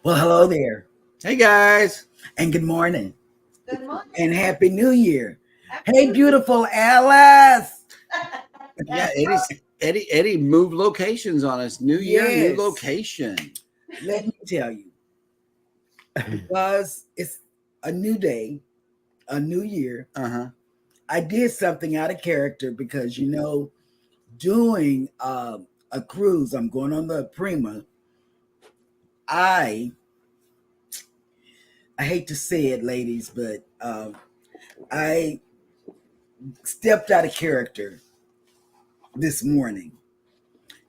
Well, hello there. Hey guys. And good morning. Good morning. And Happy New Year. Hey, beautiful Alice. Yeah, Eddie moved locations on us. New year, Yes. new location. Let me tell you, because it's a new day, a new year, I did something out of character because, doing a cruise, I'm going on the Prima. I hate to say it, ladies, but I stepped out of character this morning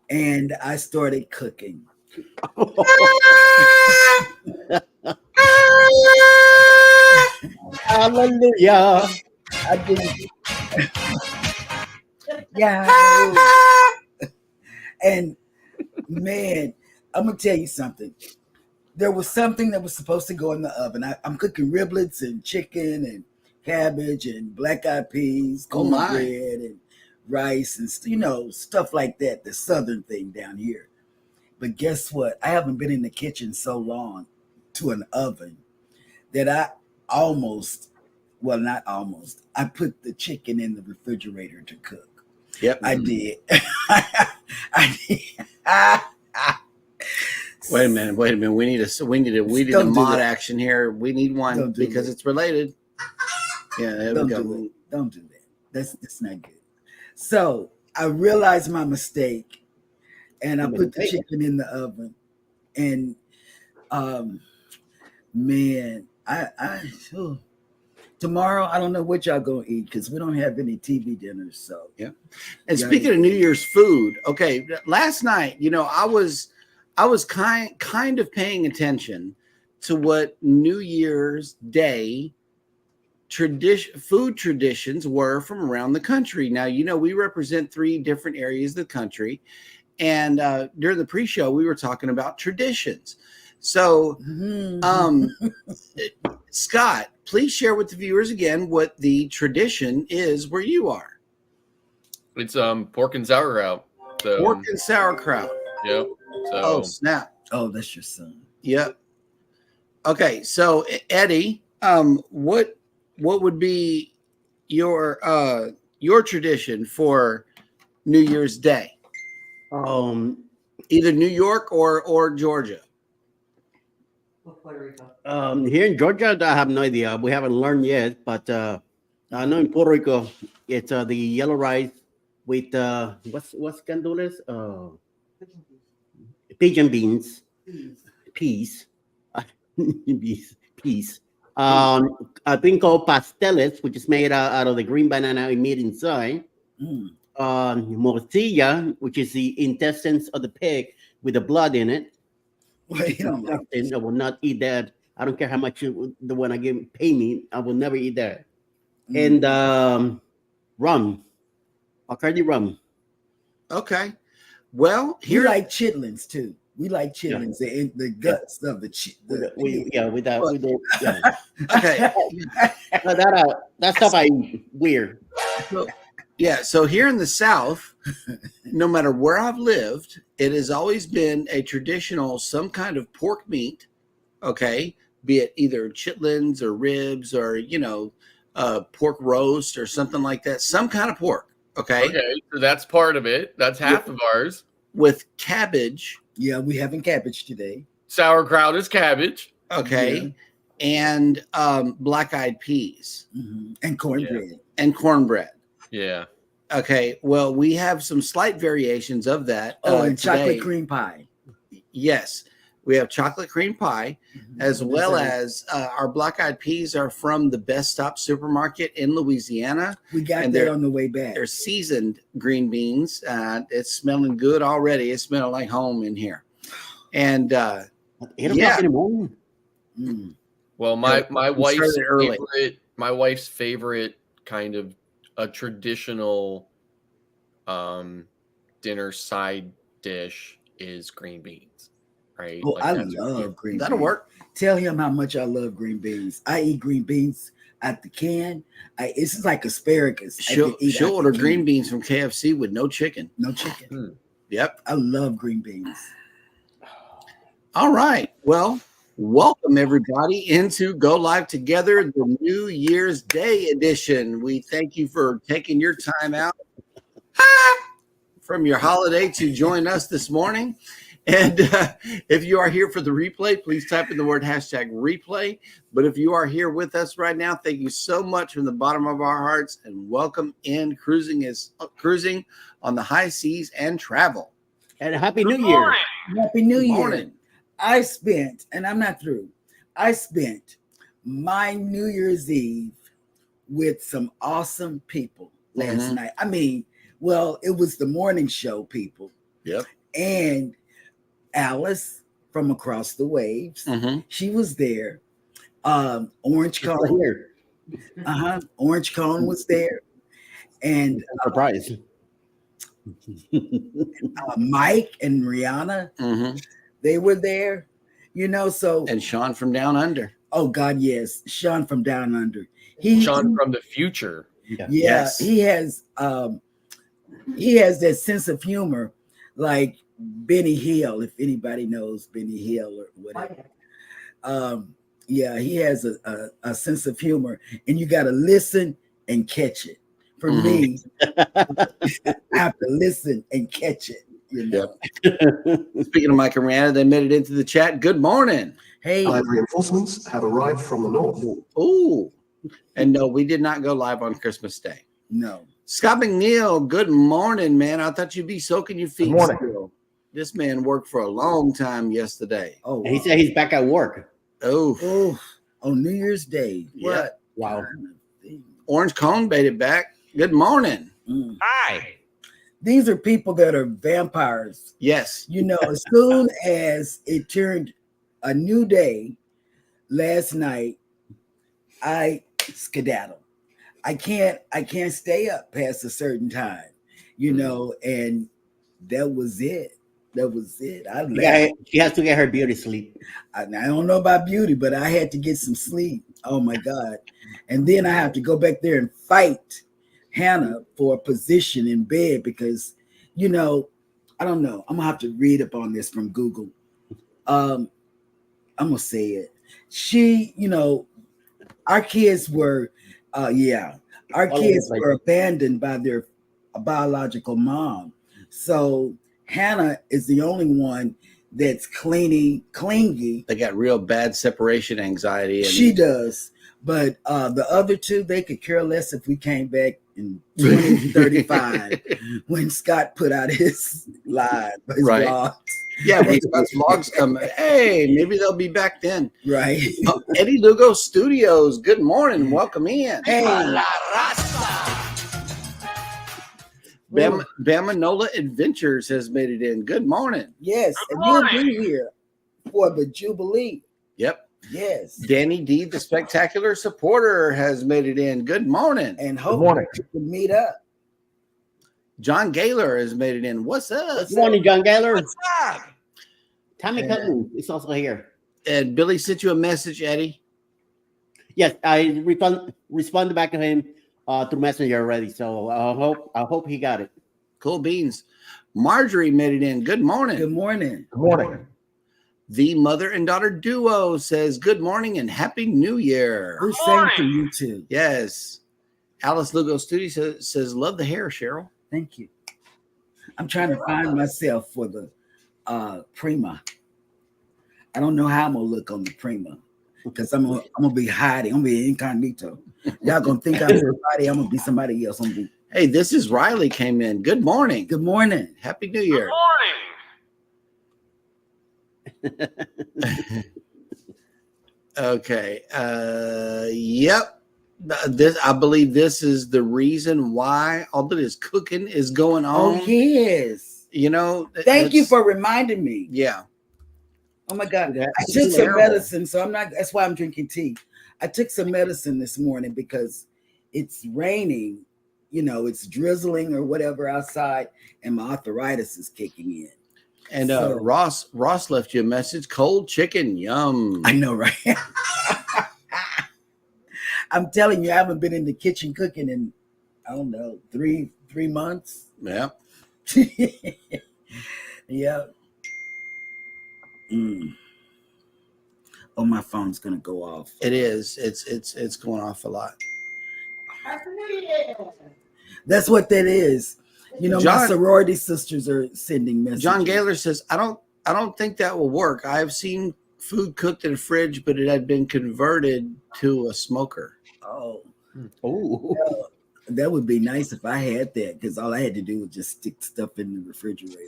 and I started cooking. Hallelujah. I didn't. Yeah. And man, I'm gonna tell you something. There was something that was supposed to go in the oven. I'm cooking riblets and chicken and cabbage and black-eyed peas, cornbread and rice and stuff like that. The southern thing down here. But guess what? I haven't been in the kitchen so long to an oven that I I put the chicken in the refrigerator to cook. Yep. I did. I did. Wait a minute. We need a mod action here. We need one because it's related. Yeah, there we go. Don't do that. That's not good. So I realized my mistake and I put the chicken in the oven. And man, tomorrow I don't know what y'all gonna eat because we don't have any TV dinners. So yeah. And speaking of New Year's food, okay, last night, I was kind of paying attention to what New Year's Day food traditions were from around the country. Now, we represent 3 different areas of the country, and during the pre-show, we were talking about traditions. So, Scott, please share with the viewers again what the tradition is where you are. It's pork and sauerkraut. So, pork and sauerkraut. Yep. So, oh snap! Oh, that's your son. Yep. Okay, so Eddie, what would be your tradition for New Year's Day? Either New York or Georgia. Puerto Rico. Here in Georgia, I have no idea. We haven't learned yet, but I know in Puerto Rico, it's the yellow rice with what's candules? Pigeon beans, peas, peas. A thing called pasteles, which is made out of the green banana and meat inside. Morcilla, which is the intestines of the pig with the blood in it. Wait, I will not eat that. I don't care how much the one pay me. I will never eat that. And rum, Bacardi rum. Okay. Well, you like chitlins too. We like chitlins, the guts of the Okay. That stuff I eat. Weird. So here in the South, no matter where I've lived, it has always been a traditional, some kind of pork meat, okay, be it either chitlins or ribs or, pork roast or something like that, some kind of pork, okay? Okay, so that's part of it. That's half of ours. With cabbage. Yeah, we having cabbage today. Sauerkraut is cabbage. Okay. Yeah. And black-eyed peas. Mm-hmm. And cornbread. Yeah. And cornbread. Yeah. Okay. Well, we have some slight variations of that. And chocolate cream pie. Yes. We have chocolate cream pie, as well as our black-eyed peas are from the Best Stop supermarket in Louisiana. We got that on the way back. They're seasoned green beans. It's smelling good already. It's smelling like home in here. And Well, my wife's favorite kind of a traditional dinner side dish is green beans. Right? Oh, I love green beans. That'll work. Tell him how much I love green beans. I eat green beans at the can. It's like asparagus. She'll order green beans from KFC with no chicken. No chicken. Yep. I love green beans. All right. Well, welcome everybody into Go Live Together, the New Year's Day edition. We thank you for taking your time out from your holiday to join us this morning. And if you are here for the replay, please type in the word #replay. But if you are here with us right now, thank you so much from the bottom of our hearts and welcome in. Cruising on the high seas and travel. And Happy New Year. Happy New Year. I spent my New Year's Eve with some awesome people last night. I mean, well, it was the morning show people. Yep. And Alice from Across the Waves. She was there. Orange Cone. Orange Cone was there. And surprise. Mike and Rihanna, they were there. So and Sean from Down Under. Oh God, yes. Sean from Down Under. Sean from the future. Yeah. Yes. He has that sense of humor like Benny Hill, if anybody knows Benny Hill or whatever. He has a sense of humor, and you got to listen and catch it. For me, I have to listen and catch it. Speaking of Mike and Rihanna, they made it into the chat. Good morning. Hey. Reinforcements have arrived from the north. Ooh. And no, we did not go live on Christmas Day. No. Scott McNeil, good morning, man. I thought you'd be soaking your feet. Good morning. Still. This man worked for a long time yesterday. Oh, wow. He said he's back at work. Oh, on New Year's Day. Yeah. What? Wow. Orange Cone made it back. Good morning. Hi. These are people that are vampires. Yes. As soon as it turned a new day last night, I skedaddle. I can't stay up past a certain time, and that was it. She has to get her beauty sleep. I don't know about beauty, but I had to get some sleep. Oh my God. And then I have to go back there and fight Hannah for a position in bed because, I don't know. I'm gonna have to read up on this from Google. I'm gonna say it. She, our kids were abandoned by their biological mom. So Hannah is the only one that's clingy. They got real bad separation anxiety. She does. But the other two, they could care less if we came back in 2035 when Scott put out his live, his vlog. Yeah, when Scott's vlogs come, hey, maybe they'll be back then. Right. Eddie Lugo Studios, good morning. Welcome in. Hey. Bama Nola Adventures has made it in. Good morning. Yes, and you'll be here for the Jubilee. Yep. Yes. Danny D, the spectacular supporter, has made it in. Good morning. And hopefully we can meet up. John Gaylor has made it in. What's up? Good morning, John Gaylor. What's up? Tammy Cutler is also here. And Billy sent you a message, Eddie. Yes, I responded back to him through Messenger already. So I hope he got it. Cool beans. Marjorie made it in. Good morning. Good morning. Good morning. The mother and daughter duo says good morning and happy New Year. We're saying to you too. Yes. Alice Lugo Studios says love the hair, Cheryl. Thank you. I'm trying to find myself for the Prima. I don't know how I'm gonna look on the Prima because I'm gonna be hiding. I'm gonna be incognito. Y'all gonna think I'm somebody. I'm gonna be somebody else. Hey, this is Riley came in. Good morning. Good morning. Happy New Year. Okay. Yep. I believe this is the reason why all of this cooking is going on. Oh yes. You know. Thank you for reminding me. Yeah. Oh my God. I That's took some terrible. medicine, so I'm not. That's why I'm drinking tea. I took some medicine this morning because it's raining. You know, it's drizzling or whatever outside, and my arthritis is kicking in. And So- Ross left you a message. Cold chicken, yum. I know, right? I'm telling you, I haven't been in the kitchen cooking in, I don't know, three months. Yeah. Yeah. Oh, my phone's gonna go off. It is. It's going off a lot. That's what that is. You know, my John- sorority sisters are sending messages. John Gaylor says, I don't think that will work. I've seen food cooked in a fridge, but it had been converted to a smoker. Oh, Oh, that would be nice if I had that, because all I had to do was just stick stuff in the refrigerator.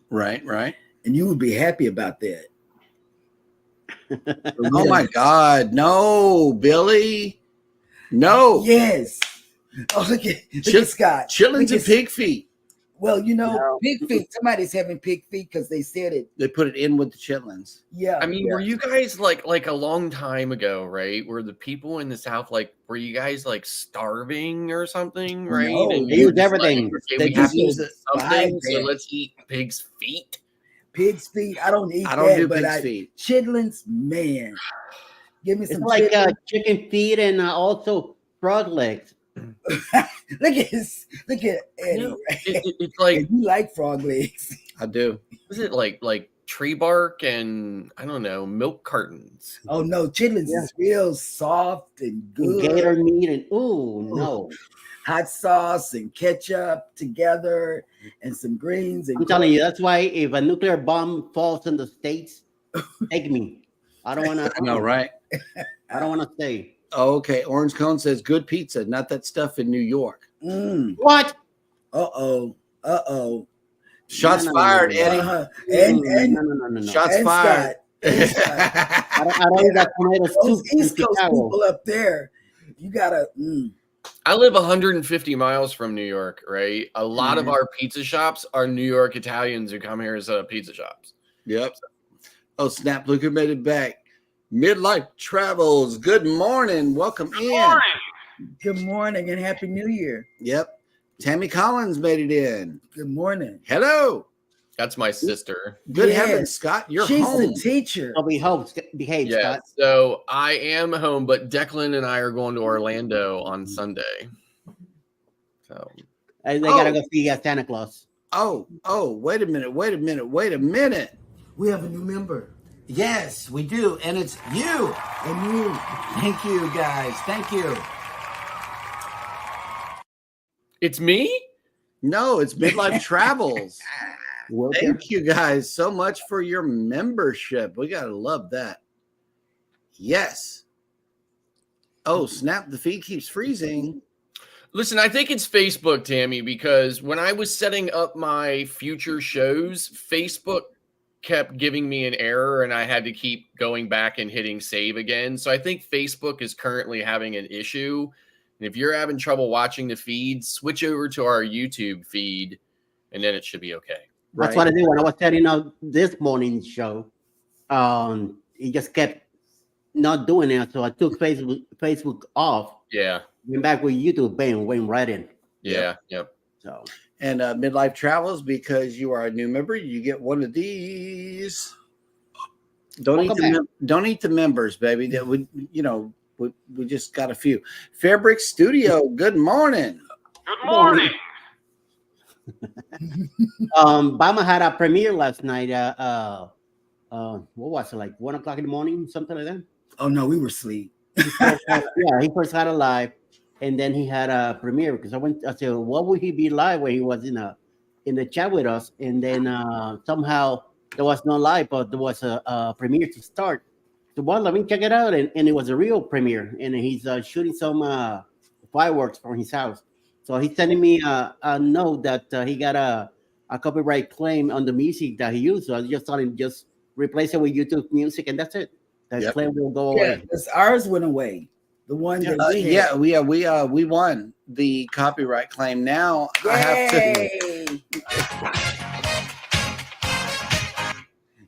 right. And you would be happy about that. Oh my God. No, Billy. No. Yes. Oh, look at Scott. Chitlins Look and at- pig feet. Well, you know, No. pig feet. Somebody's having pig feet because they said it. They put it in with the chitlins. Yeah. I mean, were you guys like a long time ago, right? Were the people in the South were you guys like starving or something, right? No, and they you were used just everything. okay, They we have just to use eat it. something, so Buy let's eat pig's feet. pig's feet. I don't eat I don't that, do but pig's feet. chitlins, man. Give me It's some like chitlins. chicken feet and also frog legs. Look at Eddie. No, Right? it's like, And you like frog legs. I do. was it like tree bark and I don't know, milk cartons? Oh no, chitlins is real soft and And good. gator meat and no. Hot sauce and ketchup together and some greens. And I'm telling you, that's why if a nuclear bomb falls in the States, take me. I don't want to. I know, right? I don't want to stay. Okay. Orange Cone says good pizza, not that stuff in New York. What? Uh-oh. Shots No, no, no, fired, no, no. Eddie. And No. Shots and fired. Scott. I don't eat that tomato Those soup in East Coast Chicago. people up there, you gotta. I live 150 miles from New York, right? A lot of our pizza shops are New York Italians who come here as pizza shops. Yep. Oh, snap. Look who made it back. Midlife Travels. Good morning. Welcome in. Good morning and Happy New Year. Yep. Tammy Collins made it in. Good morning. Hello. That's my sister. Good Yes. heavens, Scott. You're She's home. the teacher. I'll behave, Yeah, Scott. so I am home, but Declan and I are going to Orlando on Sunday. So They gotta go see Santa Claus. Oh, wait a minute. We have a new member. Yes, we do. And it's you. And you. Thank you, guys. Thank you. it's me? No, it's Midlife Travels. Welcome. Thank you guys so much for your membership. We got to love that. Yes. Oh, snap. The feed keeps freezing. Listen, I think it's Facebook, Tammy, because when I was setting up my future shows, Facebook kept giving me an error and I had to keep going back and hitting save again. So I think Facebook is currently having an issue. And if you're having trouble watching the feed, switch over to our YouTube feed and then it should be okay. That's what I did when I was setting up this morning's show. It just kept not doing it, so I took Facebook off. Yeah. Went back with YouTube, bam, went right in. Yeah. Yep. So And Midlife Travels, because you are a new member, you get one of these. Don't eat the members, baby. That would, we just got a few. Fairbrick Studio. Good morning. Good morning. Bama had a premiere last night. What was it, like 1 o'clock in the morning, something like that? Oh no, we were asleep. He first had a live, and then he had a premiere because I said, what would he be live when he was in the chat with us? And then somehow there was no live, but there was a premiere to start. So well, let me check it out, and it was a real premiere, and he's shooting some fireworks from his house. So he's sending me a note that he got a copyright claim on the music that he used. So I just told him just replace it with YouTube music, and that's it. That claim will go away. Because ours went away. The one that we won the copyright claim. Now I have to.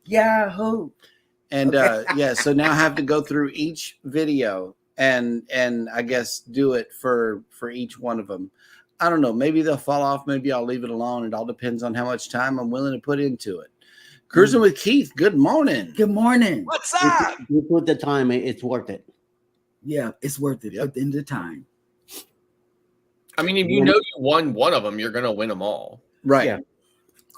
Yahoo! And so now I have to go through each video and I guess do it for each one of them. I don't know. Maybe they'll fall off. Maybe I'll leave it alone. It all depends on how much time I'm willing to put into it. Cruising with Keith. Good morning. Good morning. What's up? You put the time, it's worth it. Yeah, it's worth it at the end of the time. I mean, if you know you won one of them, you're going to win them all. Right. Yeah.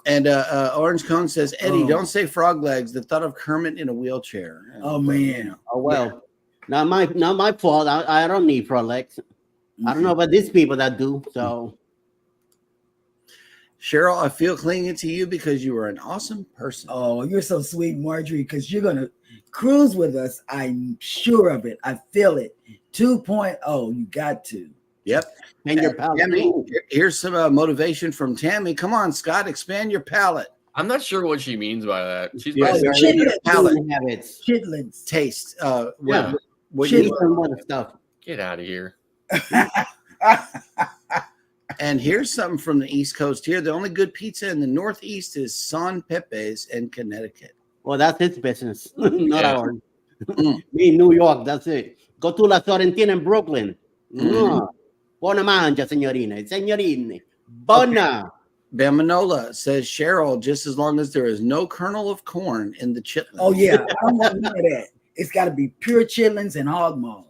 And Orange Cone says, Eddie, don't say frog legs. The thought of Kermit in a wheelchair. Oh man. Oh well. Not my fault. I don't need frog legs. I don't know about these people that do. So Cheryl, I feel clinging to you because you are an awesome person. Oh, you're so sweet, Marjorie, because you're gonna cruise with us. I'm sure of it. I feel it. 2.0, you got to. Yep. And your palate. Tammy, here's some motivation from Tammy. Come on, Scott, expand your palate. I'm not sure what she means by that. She's Chitlins. Taste. What you need stuff. Get out of here. And here's something from the East Coast here. The only good pizza in the Northeast is San Pepe's in Connecticut. Well, that's his business, not ours. Me in New York, that's it. Go to La Sorrentina in Brooklyn. Buona mangia, signorine. Buona. Okay. Bamanola says, Cheryl, just as long as there is no kernel of corn in the chitlins. Oh, yeah. I don't want none of that. It's got to be pure chitlins and hog maw.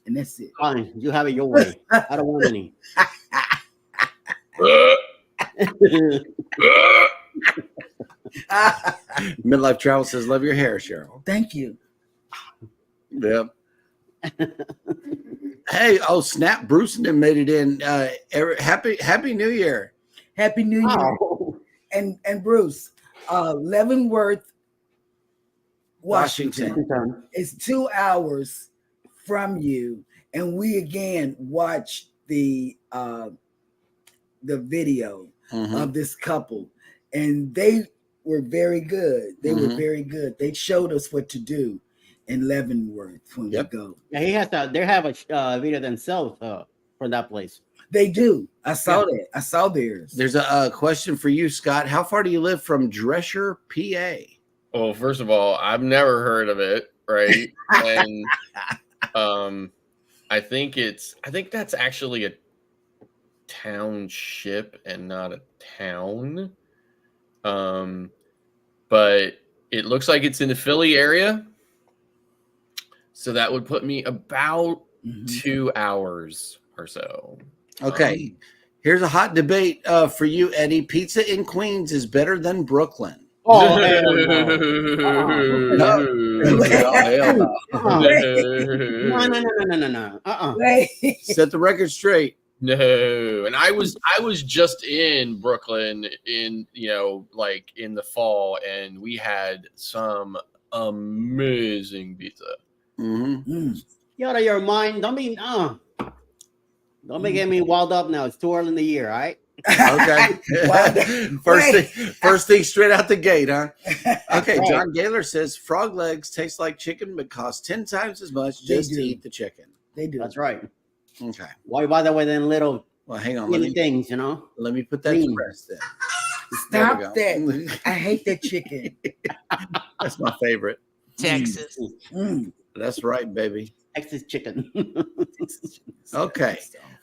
And that's it. Fine. You have it your way. I don't want any. Midlife Travel says, love your hair, Cheryl. Thank you. Yep. Hey, snap. Bruceton made it in. Happy New Year. Happy New Year. Oh. And Bruce, Leavenworth, Washington is 2 hours from you. And we again watched the video of this couple, and they were very good. They were very good. They showed us what to do in Leavenworth when we go. Yeah, they have a video themselves from that place. They do. I saw that. I saw theirs. There's a question for you, Scott. How far do you live from Drescher, PA? Well, first of all, I've never heard of it, right? And I think that's actually a township and not a town. But it looks like it's in the Philly area. So that would put me about 2 hours or so. Okay. Here's a hot debate for you, Eddie. Pizza in Queens is better than Brooklyn. Oh, no. Set the record straight. No, and I was just in Brooklyn in in the fall, and we had some amazing pizza. You're out of your mind. Don't be don't be getting me wild up now. It's too early in the year, all right? Okay. First thing straight out the gate, huh? Okay, John Gaylor says frog legs taste like chicken but cost 10 times as much just to eat the chicken. They do. That's right. Okay. Why bother with them little hang on. things, you know? Let me put that to rest then. Stop that. I hate that chicken. That's my favorite. Texas. That's right, baby. Texas chicken. Okay.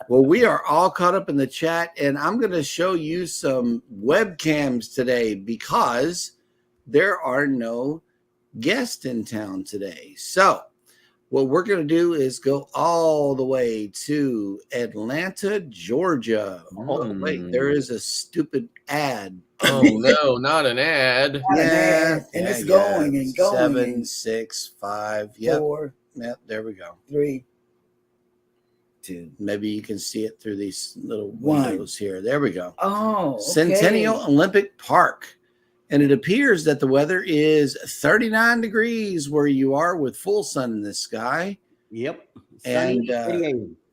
Well, we are all caught up in the chat, and I'm going to show you some webcams today because there are no guest in town today. So what we're going to do is go all the way to Atlanta, Georgia. Oh, wait, there is a stupid ad. Oh no, not an ad. Yeah, and it's going and going. 7, 6, 5. Yep. 4. Yep. There we go. 3, 2. Maybe you can see it through these little 1. windows here. There we go. Oh, okay. Centennial Olympic Park. And it appears that the weather is 39 degrees where you are with full sun in the sky. Yep. And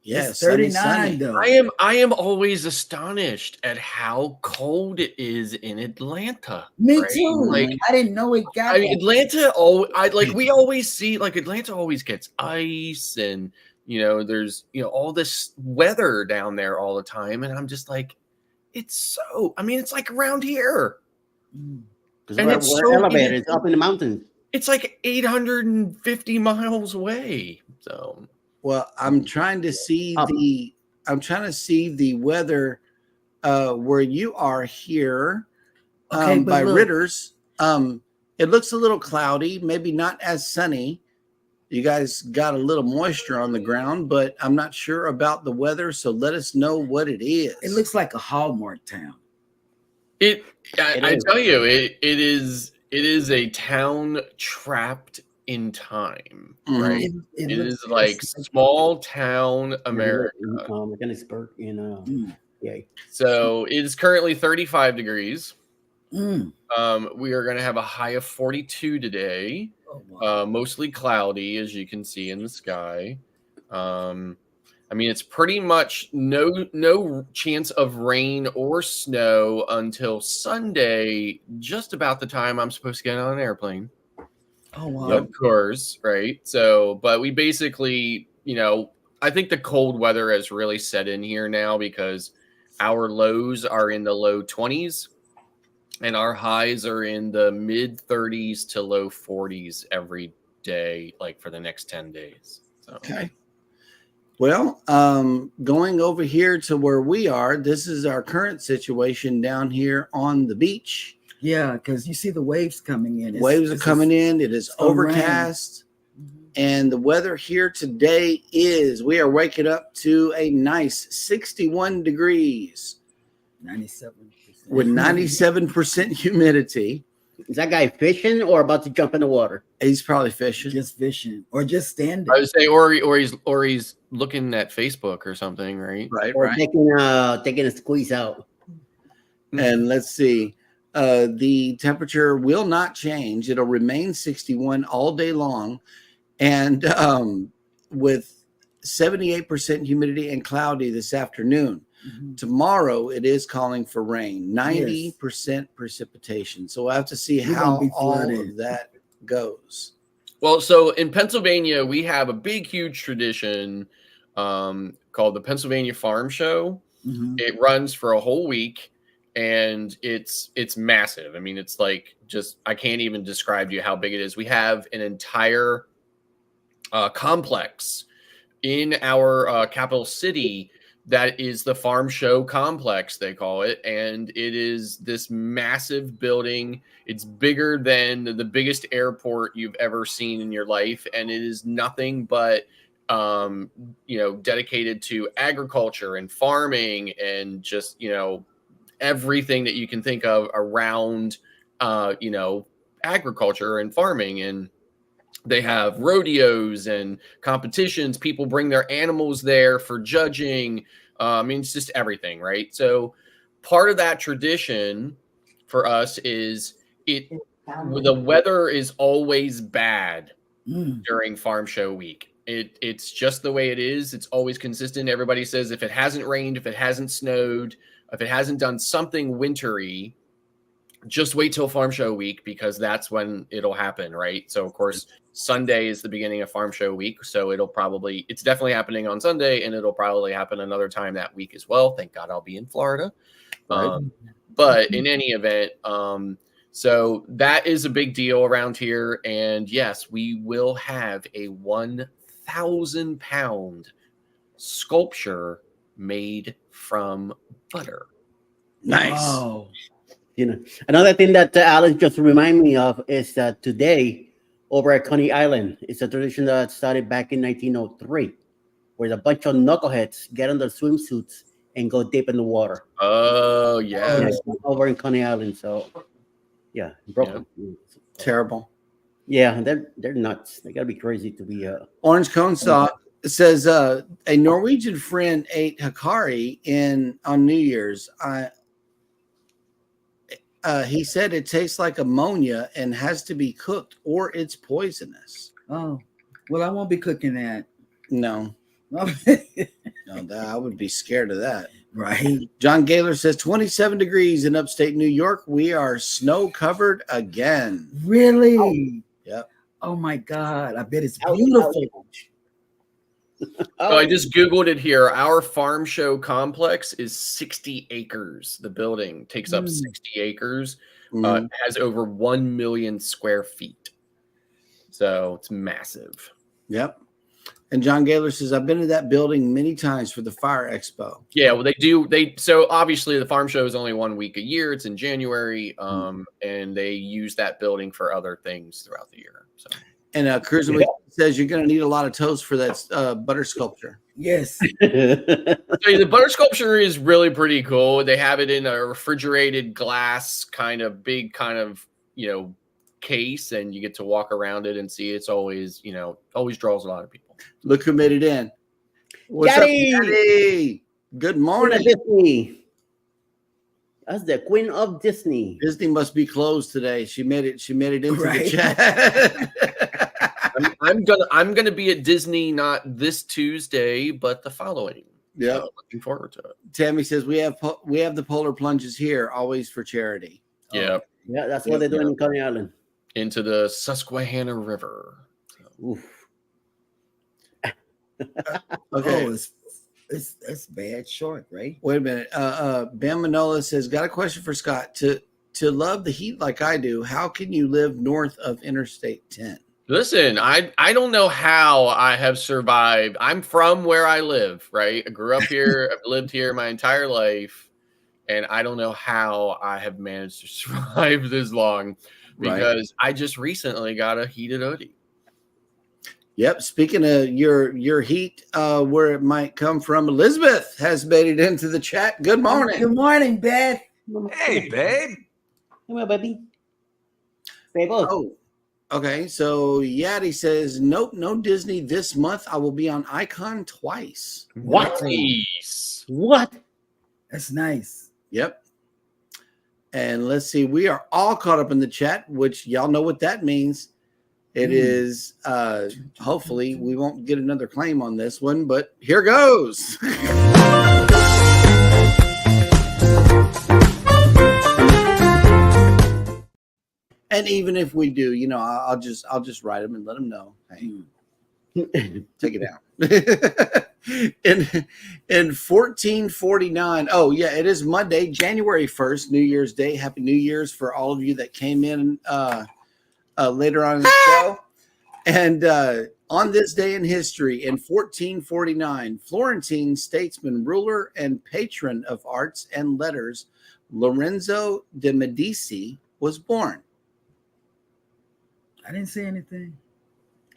yes, it's 39 though. I am always astonished at how cold it is in Atlanta. Me right? too. Like, I didn't know it got. I mean, Atlanta. We always see like Atlanta always gets ice, and there's all this weather down there all the time, and I'm just like, it's like around here. Because And it's we're so elevated. It's up in the mountains. It's like 850 miles away. So, well, I'm trying to see the weather where you are here by Ritter's. It looks a little cloudy, maybe not as sunny. You guys got a little moisture on the ground, but I'm not sure about the weather. So let us know what it is. It looks like a Hallmark town. I tell you, it is a town trapped in time, right? It is like small town America. Mechanicsburg, yeah. So it is currently 35 degrees. Mm. We are going to have a high of 42 today. Oh, wow. Mostly cloudy, as you can see in the sky. I mean, it's pretty much no chance of rain or snow until Sunday, just about the time I'm supposed to get on an airplane. Oh, wow. Of course, right? So, but we basically, I think the cold weather has really set in here now because our lows are in the low 20s and our highs are in the mid 30s to low 40s every day, like for the next 10 days. So. Okay. Well, going over here to where we are, this is our current situation down here on the beach. Yeah, because you see the waves coming in. Waves are coming in. It is overcast. And the weather here today we are waking up to a nice 61 degrees. 97%. With 97% humidity. Is that guy fishing or about to jump in the water? He's probably fishing. Just fishing or just standing. I would say, or he's looking at Facebook or something, right? Right, Or right. taking a squeeze out. And let's see. The temperature will not change. It'll remain 61 all day long. And with 78% humidity and cloudy this afternoon. Mm-hmm. Tomorrow it is calling for rain, 90% precipitation. So we'll have to see how all of that goes. Well, so in Pennsylvania, we have a big, huge tradition called the Pennsylvania Farm Show. Mm-hmm. It runs for a whole week, and it's massive. I mean, it's like I can't even describe to you how big it is. We have an entire complex in our capital city that is the Farm Show Complex, they call it. And it is this massive building. It's bigger than the biggest airport you've ever seen in your life. And it is nothing but, dedicated to agriculture and farming and just, everything that you can think of around, agriculture and farming. And they have rodeos and competitions. People bring their animals there for judging. I mean, it's just everything, right? So part of that tradition for us is the weather is always bad during Farm Show week. It's just the way it is. It's always consistent. Everybody says if it hasn't rained, if it hasn't snowed, if it hasn't done something wintry, just wait till Farm Show week because that's when it'll happen, right? So, of course, Sunday is the beginning of Farm Show week. So it's definitely happening on Sunday, and it'll probably happen another time that week as well. Thank God I'll be in Florida. Right. But in any event, so that is a big deal around here. And yes, we will have a 1,000-pound sculpture made from butter. Nice. Wow. Another thing that Alan just reminded me of is that today over at Coney Island. It's a tradition that started back in 1903, where a bunch of knuckleheads get on their swimsuits and go deep in the water. Oh yeah. Yeah, over in Coney Island. So, yeah, Brooklyn. Terrible. Yeah, they're nuts. They gotta be crazy to be. Orange Cone says a Norwegian friend ate Hikari on New Year's. He said it tastes like ammonia and has to be cooked or it's poisonous. Oh, well, I won't be cooking that. No, I would be scared of that. Right. John Gaylor says 27 degrees in upstate New York. We are snow covered again. Really? Oh, yep. Oh my God. I bet it's beautiful. So I just Googled it here. Our farm show complex is 60 acres. The building takes up 60 acres. Has over 1 million square feet. So it's massive. Yep. And John Gaylor says, I've been to that building many times for the Fire Expo. Yeah, well, so obviously the farm show is only 1 week a year. It's in January. And they use that building for other things throughout the year. So. And Cruiserweight says you're going to need a lot of toast for that butter sculpture. Yes. So the butter sculpture is really pretty cool. They have it in a refrigerated glass kind of big case, and you get to walk around it and see. It's always draws a lot of people. Look who made it in. What's Daddy! up, Daddy? Good morning. Disney. That's the Queen of Disney. Disney must be closed today. She made it into Right. the chat. I'm gonna be at Disney not this Tuesday, but the following. Yeah, so looking forward to it. Tammy says we have the polar plunges here, always for charity. Yeah, Yeah, that's what they're doing in Coney Island. Into the Susquehanna River. Oof. Okay. Oh, it's bad short, right? Wait a minute. Bam Manola says, got a question for Scott. To love the heat like I do, how can you live north of Interstate 10? Listen, I don't know how I have survived. I'm from where I live, right? I grew up here. I've lived here my entire life. And I don't know how I have managed to survive this long because I just recently got a heated Odie. Yep. Speaking of your heat, where it might come from, Elizabeth has made it into the chat. Good morning. Good morning, Beth. Hey, babe. Come on, baby. Babe, Oh, okay. So Yaddy says, nope, no Disney this month. I will be on Icon twice. What? Nice. What? That's nice. Yep. And let's see, we are all caught up in the chat, which y'all know what that means. It is hopefully we won't get another claim on this one, but here goes. And even if we do, I'll just write them and let them know. Hey, take it out. In 1449. Oh yeah, it is Monday, January 1st, New Year's Day. Happy New Year's for all of you that came in later on in the show. And on this day in history, in 1449, Florentine statesman, ruler, and patron of arts and letters, Lorenzo de Medici was born. I didn't say anything.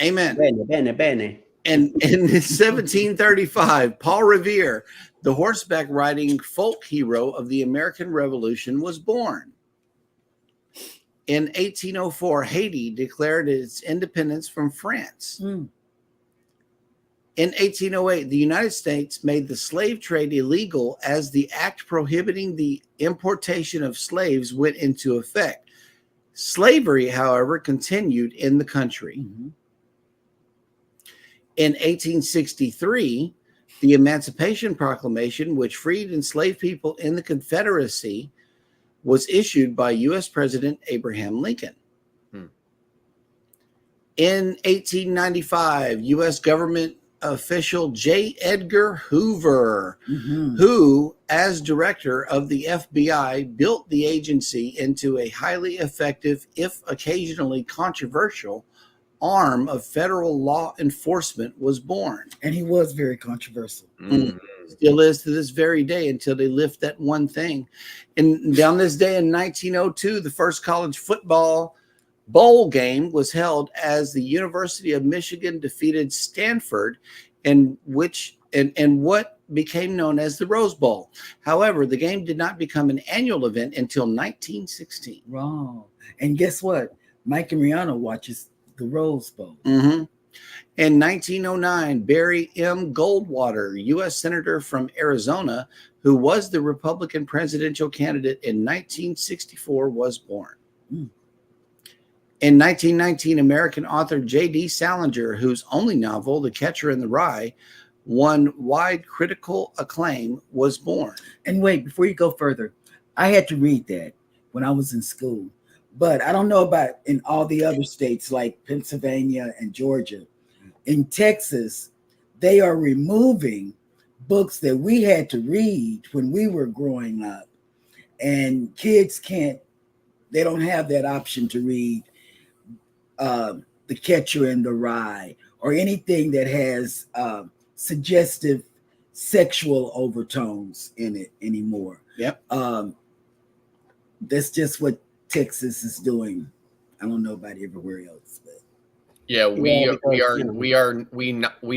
Amen. Bene. And in 1735, Paul Revere, the horseback riding folk hero of the American Revolution, was born. In 1804, Haiti declared its independence from France. In 1808, the United States made the slave trade illegal as the act prohibiting the importation of slaves went into effect. Slavery, however, continued in the country. In 1863, the Emancipation Proclamation, which freed enslaved people in the Confederacy, was issued by U.S. President Abraham Lincoln. In 1895, U.S. government official J. Edgar Hoover, who, as director of the FBI, built the agency into a highly effective, if occasionally controversial, arm of federal law enforcement, was born. And he was very controversial. Still is to this very day until they lift that one thing. And down this day in 1902, the first college football bowl game was held as the University of Michigan defeated Stanford in what became known as the Rose Bowl. However, the game did not become an annual event until 1916. Wrong. And guess what? Mike and Rihanna watches the Rose Bowl. Mm-hmm. In 1909, Barry M. Goldwater, U.S. Senator from Arizona, who was the Republican presidential candidate in 1964, was born. Mm. In 1919, American author J.D. Salinger, whose only novel, The Catcher in the Rye, won wide critical acclaim, was born. And wait, before you go further, I had to read that when I was in school. But I don't know about in all the other states like Pennsylvania and Georgia. In Texas, they are removing books that we had to read when we were growing up. And kids they don't have that option to read The Catcher in the Rye or anything that has suggestive sexual overtones in it anymore. Yep. That's just what Texas is doing. I don't know about everywhere else, but Yeah, we because,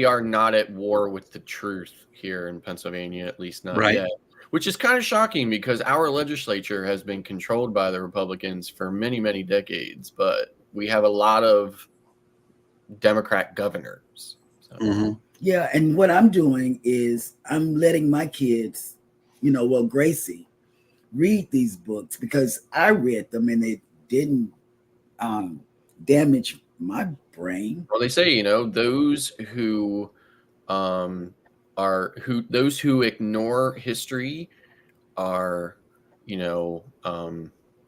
are not at war with the truth here in Pennsylvania, at least not Right. yet. Which is kind of shocking because our legislature has been controlled by the Republicans for many, many decades, but we have a lot of Democrat governors. So. Mm-hmm. yeah, and what I'm doing is I'm letting my kids, Gracie, read these books because I read them and they didn't damage my brain. Well, they say, those who those who ignore history are,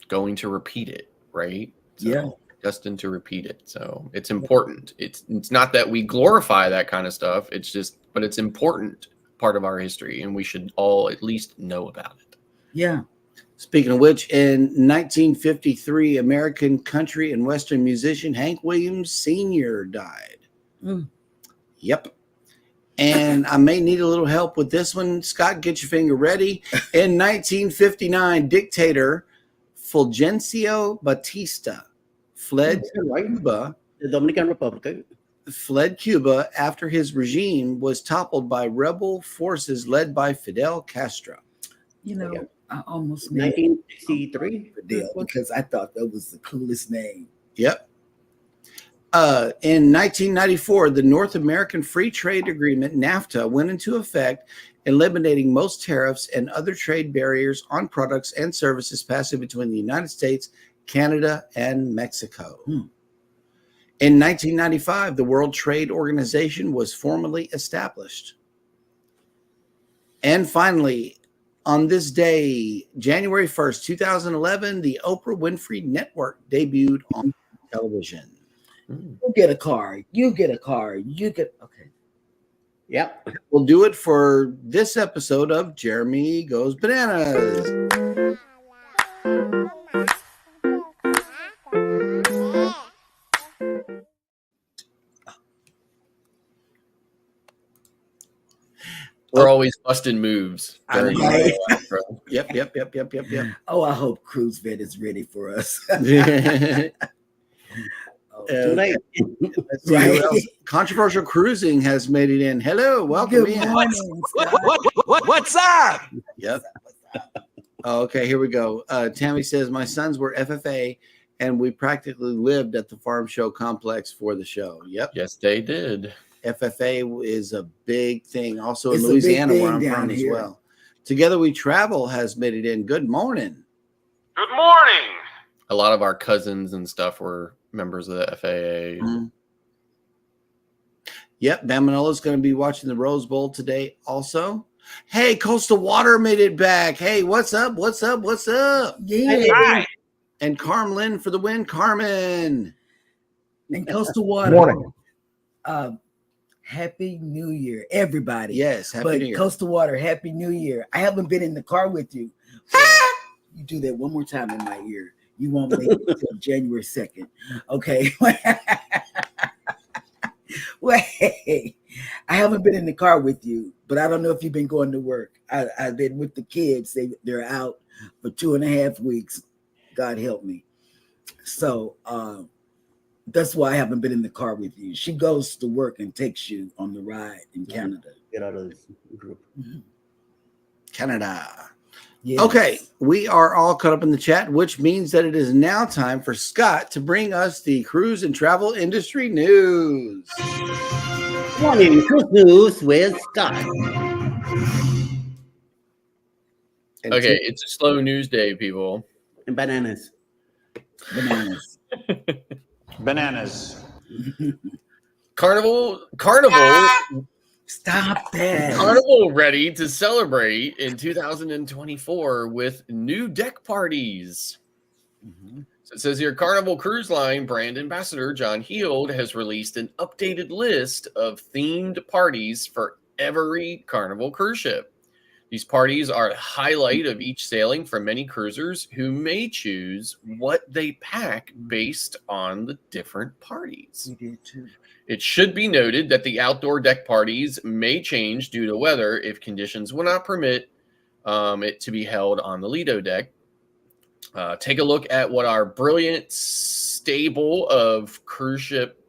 going to repeat it, right? So, Yeah. destined to repeat it. So it's important. It's not that we glorify that kind of stuff. But it's important part of our history, and we should all at least know about it. Yeah. Speaking of which, in 1953, American country and Western musician Hank Williams Sr. died. Mm. Yep. And I may need a little help with this one. Scott, get your finger ready. In 1959, dictator Fulgencio Batista fled Cuba. The Dominican Republic. Fled Cuba after his regime was toppled by rebel forces led by Fidel Castro. I almost made 1963 Fidel because I thought that was the coolest name. Yep. In 1994, the North American Free Trade Agreement, NAFTA, went into effect, eliminating most tariffs and other trade barriers on products and services passing between the United States, Canada, and Mexico. In 1995, the World Trade Organization was formally established. And finally, on this day, January 1st, 2011, the Oprah Winfrey Network debuted on television. You get a car. You get a car. Okay. Yep. We'll do it for this episode of Jeremy Goes Bananas. We're always busting moves. I know. Right. Yep. Oh, I hope Cruise Vet is ready for us. Too late. Let's see who else. Controversial Cruising has made it in. Hello, welcome Good in. morning, What's up? Yep. Okay, here we go. Tammy says, my sons were FFA, and we practically lived at the farm show complex for the show. Yep. Yes, they did. FFA is a big thing. Also It's in a big Louisiana, where thing I'm down from as here. well. Together We Travel has made it in. Good morning. Good morning. A lot of our cousins and stuff were members of the FAA. Mhm. Yep, Bamanola's going to be watching the Rose Bowl today also. Hey, Coastal Water made it back. Hey, what's up? Yeah. Hi. And Carmen for the win. Carmen. And Coastal Water. Morning. Happy New Year, everybody. Yes, happy But New Year. Coastal Water, Happy New Year. I haven't been in the car with you. You do that one more time in my ear. You won't make it until January 2nd. Okay. Wait. I haven't been in the car with you, but I don't know if you've been going to work. I've been with the kids. They're out for 2.5 weeks. God help me. So that's why I haven't been in the car with you. She goes to work and takes you on the ride in Canada. Get out of this group. Canada. Yes. Okay, we are all caught up in the chat, which means that it is now time for Scott to bring us the cruise and travel industry news. Morning cruise news with Scott. And Okay, it's a slow news day, people. And bananas. Bananas. Bananas. Carnival Stop that. Carnival ready to celebrate in 2024 with new deck parties. So it says here, Carnival Cruise Line brand ambassador John Heald has released an updated list of themed parties for every Carnival cruise ship. These parties are a highlight of each sailing for many cruisers who may choose what they pack based on the different parties. We did too. It should be noted that the outdoor deck parties may change due to weather if conditions will not permit it to be held on the Lido deck. Take a look at what our brilliant stable of cruise ship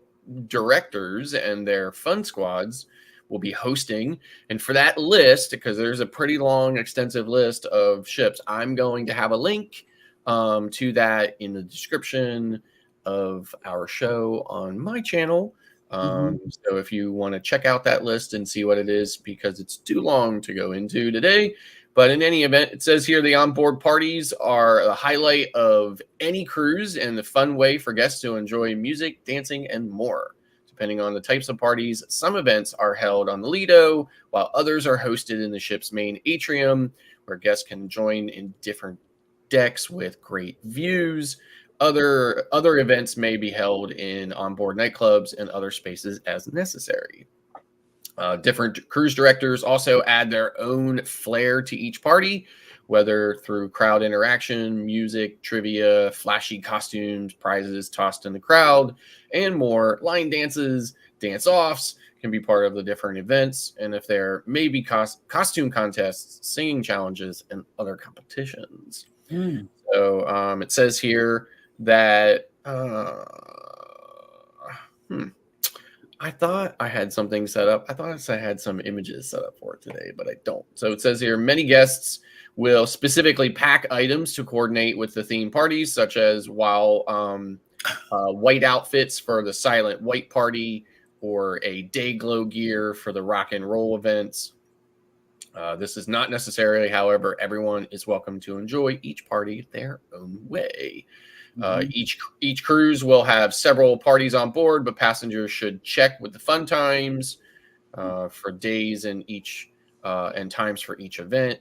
directors and their fun squads will be hosting. And for that list, because there's a pretty long, extensive list of ships, I'm going to have a link to that in the description of our show on my channel. So if you want to check out that list and see what it is, because it's too long to go into today. But in any event, it says here the onboard parties are a highlight of any cruise and the fun way for guests to enjoy music, dancing, and more. Depending on the types of parties, some events are held on the Lido, while others are hosted in the ship's main atrium, where guests can join in different decks with great views. Other events may be held in onboard nightclubs and other spaces as necessary. Different cruise directors also add their own flair to each party, whether through crowd interaction, music, trivia, flashy costumes, prizes tossed in the crowd, and more. Line dances, dance-offs can be part of the different events, and if there may be costume contests, singing challenges, and other competitions. So it says here that I thought I had something set up. I thought I had some images set up for it today, but I don't. So it says here, many guests will specifically pack items to coordinate with the theme parties, such as white outfits for the silent white party or a day glow gear for the rock and roll events. This is not necessarily, however, everyone is welcome to enjoy each party their own way. Each cruise will have several parties on board, but passengers should check with the fun times for days and times for each event.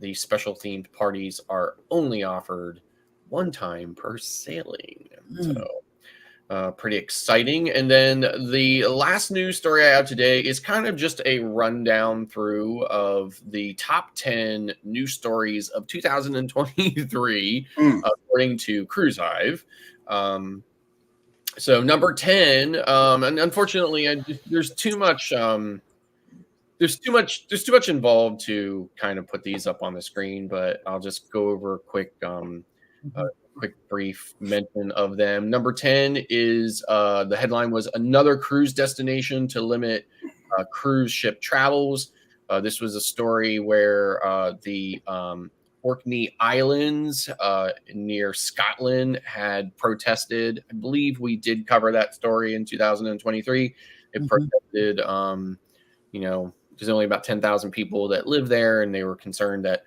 These special themed parties are only offered one time per sailing. So pretty exciting. And then the last news story I have today is kind of just a rundown through of the top 10 news stories of 2023, according to Cruise Hive. So number 10, and unfortunately, there's too much involved to kind of put these up on the screen, but I'll just go over a quick brief mention of them. Number 10 is the headline was another cruise destination to limit cruise ship travels. This was a story where the Orkney Islands near Scotland had protested. I believe we did cover that story in 2023. It protested, there's only about 10,000 people that live there, and they were concerned that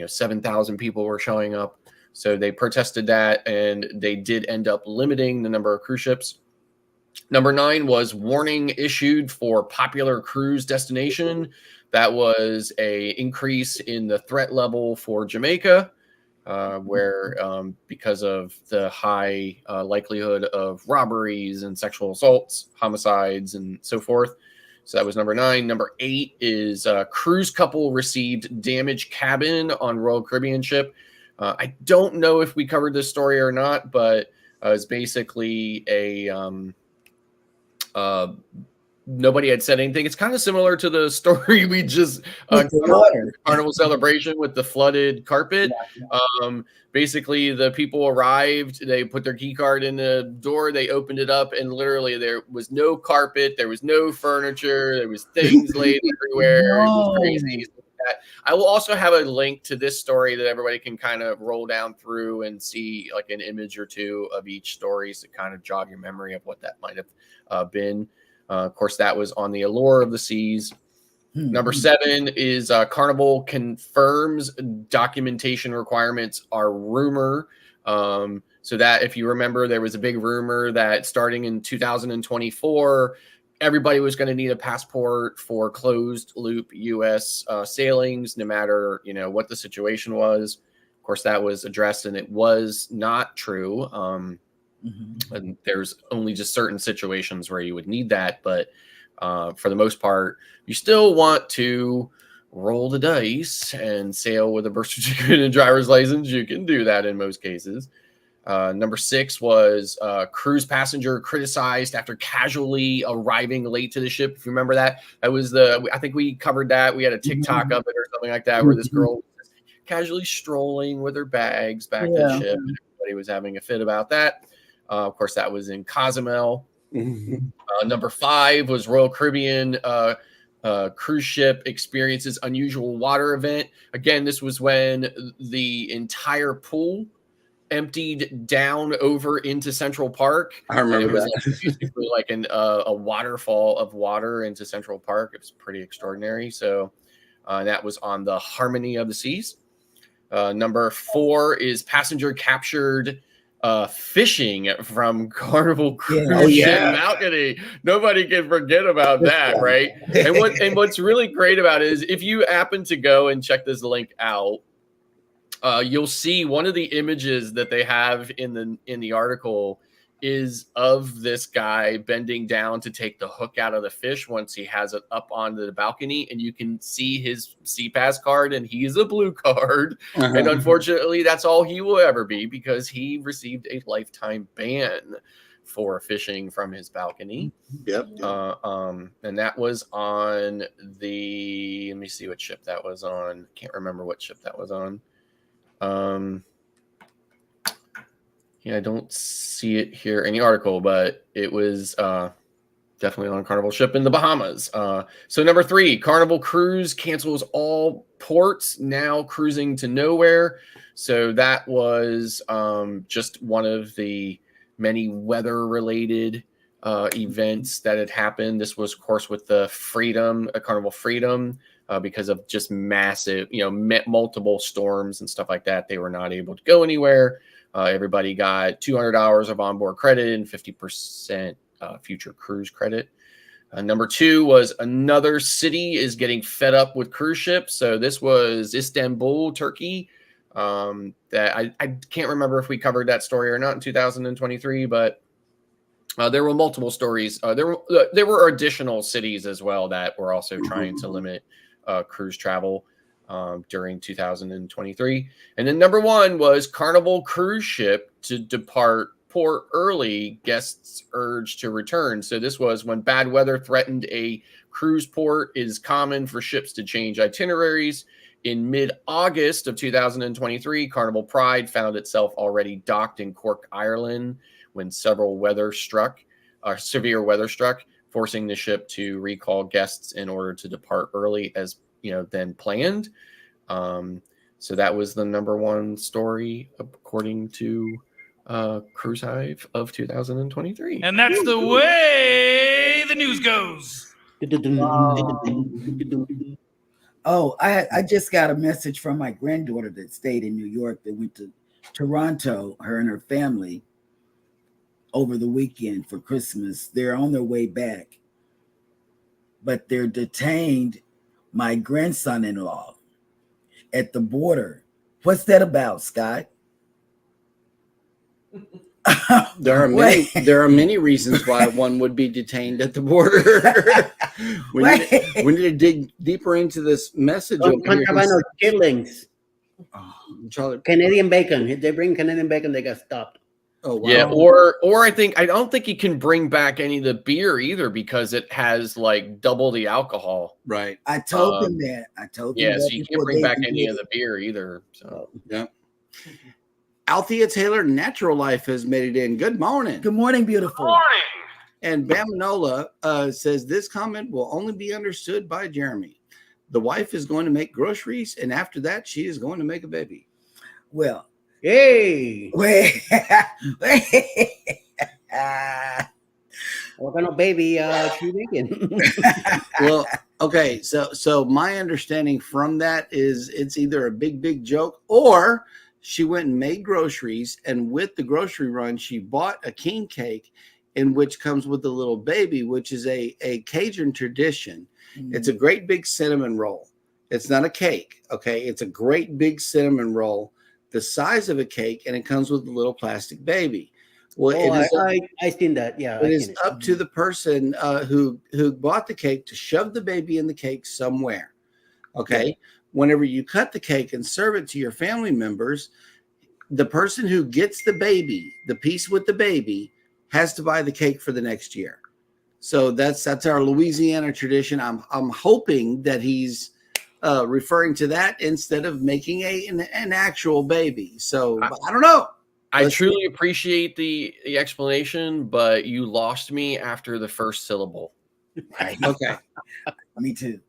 7,000 people were showing up. So they protested that, and they did end up limiting the number of cruise ships. Number 9 was warning issued for popular cruise destination. That was a increase in the threat level for Jamaica, where because of the high likelihood of robberies and sexual assaults, homicides, and so forth. So that was number 9. Number 8 is cruise couple received damaged cabin on Royal Caribbean ship. I don't know if we covered this story or not, but it's basically a nobody had said anything. It's kind of similar to the story we just With the water. Carnival Celebration with the flooded carpet. Basically, the people arrived, they put their key card in the door, they opened it up, and literally there was no carpet, there was no furniture, there was things laid everywhere. It was crazy. I will also have a link to this story that everybody can kind of roll down through and see like an image or two of each story to kind of jog your memory of what that might have been. Of course, that was on the Allure of the Seas. Number 7 is Carnival confirms documentation requirements are rumor. So that if you remember, there was a big rumor that starting in 2024, everybody was going to need a passport for closed loop U.S. Sailings, no matter what the situation was. Of course, that was addressed, and it was not true. And there's only just certain situations where you would need that, but for the most part, you still want to roll the dice and sail with a birth certificate and driver's license. You can do that in most cases. Number 6 was cruise passenger criticized after casually arriving late to the ship. If you remember that, was I think we covered that. We had a TikTok of it or something like that, where this girl was casually strolling with her bags back to the ship, and everybody was having a fit about that. Of course, that was in Cozumel. Number 5 was Royal Caribbean cruise ship experiences unusual water event. Again, this was when the entire pool emptied down over into Central Park. I remember it was that. basically like a waterfall of water into Central Park. It was pretty extraordinary. So that was on the Harmony of the Seas. Number 4 is passenger captured fishing from Carnival cruise ship balcony. Nobody can forget about that, right? And what's really great about it is if you happen to go and check this link out, you'll see one of the images that they have in the article is of this guy bending down to take the hook out of the fish once he has it up onto the balcony, and you can see his SeaPass card, and he's a blue card. And unfortunately, that's all he will ever be, because he received a lifetime ban for fishing from his balcony. And that was on the, let me see what ship that was on. Can't remember what ship that was on. I don't see it here in the article, but it was definitely on a Carnival ship in the Bahamas. So number 3, Carnival Cruise cancels all ports, now cruising to nowhere. So that was just one of the many weather-related events that had happened. This was, of course, with the Carnival Freedom. Because of just massive, multiple storms and stuff like that, they were not able to go anywhere. Everybody got $200 of onboard credit and 50% future cruise credit. Number 2 was another city is getting fed up with cruise ships. So this was Istanbul, Turkey. That I can't remember if we covered that story or not in 2023, but there were multiple stories. There were additional cities as well that were also trying to limit cruise travel during 2023. And then number 1 was Carnival cruise ship to depart port early, guests urged to return. So this was when bad weather threatened a cruise port. It is common for ships to change itineraries. In mid-August of 2023, Carnival Pride found itself already docked in Cork, Ireland, when severe weather struck, forcing the ship to recall guests in order to depart early as then planned. So that was the number 1 story according to Cruise Hive of 2023. And that's the way the news goes. Oh, I just got a message from my granddaughter that stayed in New York, that went to Toronto, her and her family, over the weekend for Christmas. They're on their way back, but they're detained my grandson-in-law at the border. What's that about, Scott? There are many reasons why one would be detained at the border. we need to dig deeper into this message. Killings. Canadian bacon. If they bring Canadian bacon, they got stopped. Oh wow. Yeah, or I don't think he can bring back any of the beer either because it has like double the alcohol. Right. I told him that. I told him Yeah, so that you before can't bring they back even any did of it. the beer either. So Yeah. Althea Taylor, Natural Life, has made it in. Good morning. Good morning, beautiful. Morning. And Bamanola says this comment will only be understood by Jeremy. The wife is going to make groceries, and after that, she is going to make a baby. Well, Hey, wait. what kind of baby she making? Well, okay, so my understanding from that is it's either a big joke or she went and made groceries, and with the grocery run, she bought a king cake, in which comes with a little baby, which is a Cajun tradition. It's a great big cinnamon roll. It's not a cake, okay? It's a great big cinnamon roll, the size of a cake, and it comes with a little plastic baby. Well, I seen that. Yeah, it I is seen it. up to the person who bought the cake to shove the baby in the cake somewhere. Okay. Yeah. Whenever you cut the cake and serve it to your family members, the person who gets the baby, the piece with the baby, has to buy the cake for the next year. So that's our Louisiana tradition. I'm hoping that he's referring to that instead of making an actual baby. So I don't know. I truly appreciate the explanation, but you lost me after the first syllable. Right. Okay. Me too.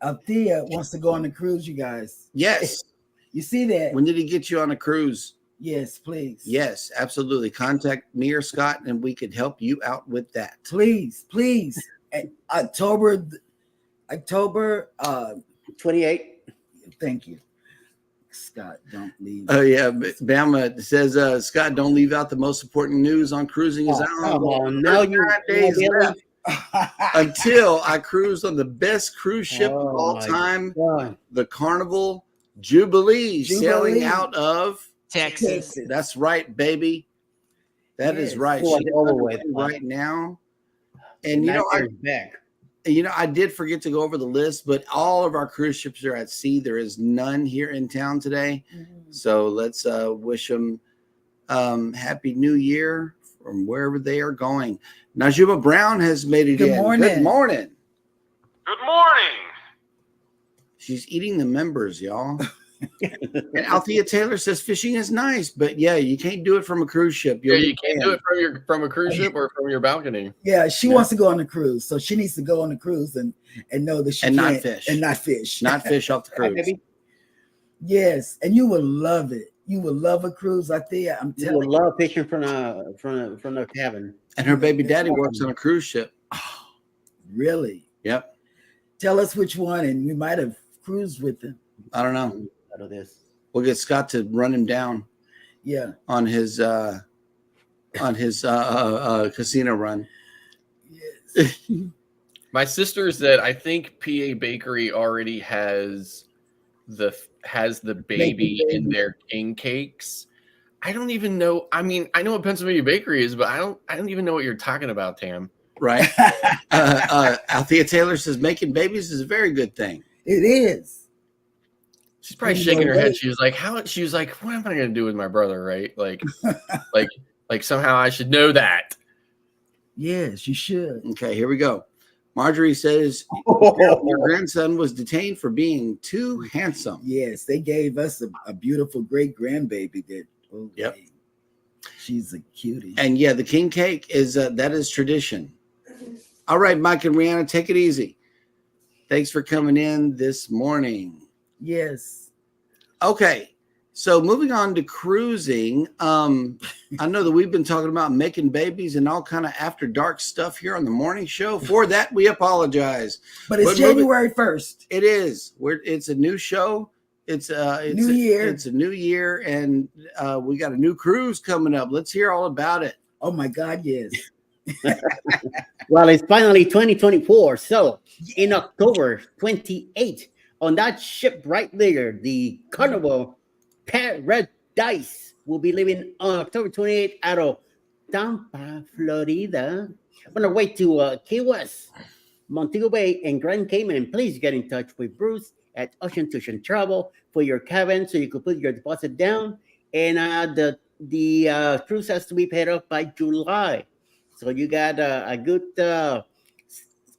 Althea wants to go on the cruise, you guys. Yes. You see that? When did he get you on a cruise? Yes, please. Yes, absolutely. Contact me or Scott, and we could help you out with that. Please. October 28. Thank you. Scott, don't leave. Oh yeah, Bama says Scott, don't leave out the most important news on cruising is Come on, now you days left until I cruised on the best cruise ship of all time, the Carnival Jubilee, sailing out of Texas. That's right, baby. That is right. She's right now, and I did forget to go over the list, but all of our cruise ships are at sea. There is none here in town today. So let's wish them Happy New Year from wherever they are going. Najuma Brown has made it in. Good morning. Good morning. She's eating the members, y'all. And Althea Taylor says fishing is nice, but yeah, you can't do it from a cruise ship. You can't do it from a cruise ship or from your balcony. Yeah, she wants to go on the cruise, so she needs to go on the cruise and know that she not fish not fish off the cruise. Yes, and you will love it. You will love a cruise, Althea. I'm telling you. You will love fishing from the cabin. And her baby daddy works on a cruise ship. Oh, really? Yep. Tell us which one, and we might have cruised with him. I don't know. Out of this, we'll get Scott to run him down. Yeah, on his casino run. Yes. My sister said I think PA Bakery already has the baby in their king cakes. I don't even know. I mean, I know what Pennsylvania Bakery is, but I don't even know what you're talking about, Tam. Right. Althea Taylor says making babies is a very good thing. It is. She's probably shaking her head. She was like, what am I going to do with my brother? Right. Like somehow I should know that. Yes, you should. Okay, here we go. Marjorie says your grandson was detained for being too handsome. Yes, they gave us a beautiful great grandbaby that. Oh, yep. Baby. She's a cutie. And yeah, the king cake is that is tradition. All right, Mike and Rihanna, take it easy. Thanks for coming in this morning. Yes. Okay. So moving on to cruising. I know that we've been talking about making babies and all kind of after dark stuff here on the morning show. For that, we apologize. But it's January 1st. It is. It's a new show. It's new year. It's a new year, and we got a new cruise coming up. Let's hear all about it. Oh my God, yes. Well, it's finally 2024. So in October 28th, on that ship right there, the Carnival Paradise will be leaving on October 28th out of Tampa, Florida, on our way to Key West, Montego Bay, and Grand Cayman. Please get in touch with Bruce at Ocean to Ocean Travel for your cabin so you can put your deposit down. And the cruise has to be paid off by July. So you got a good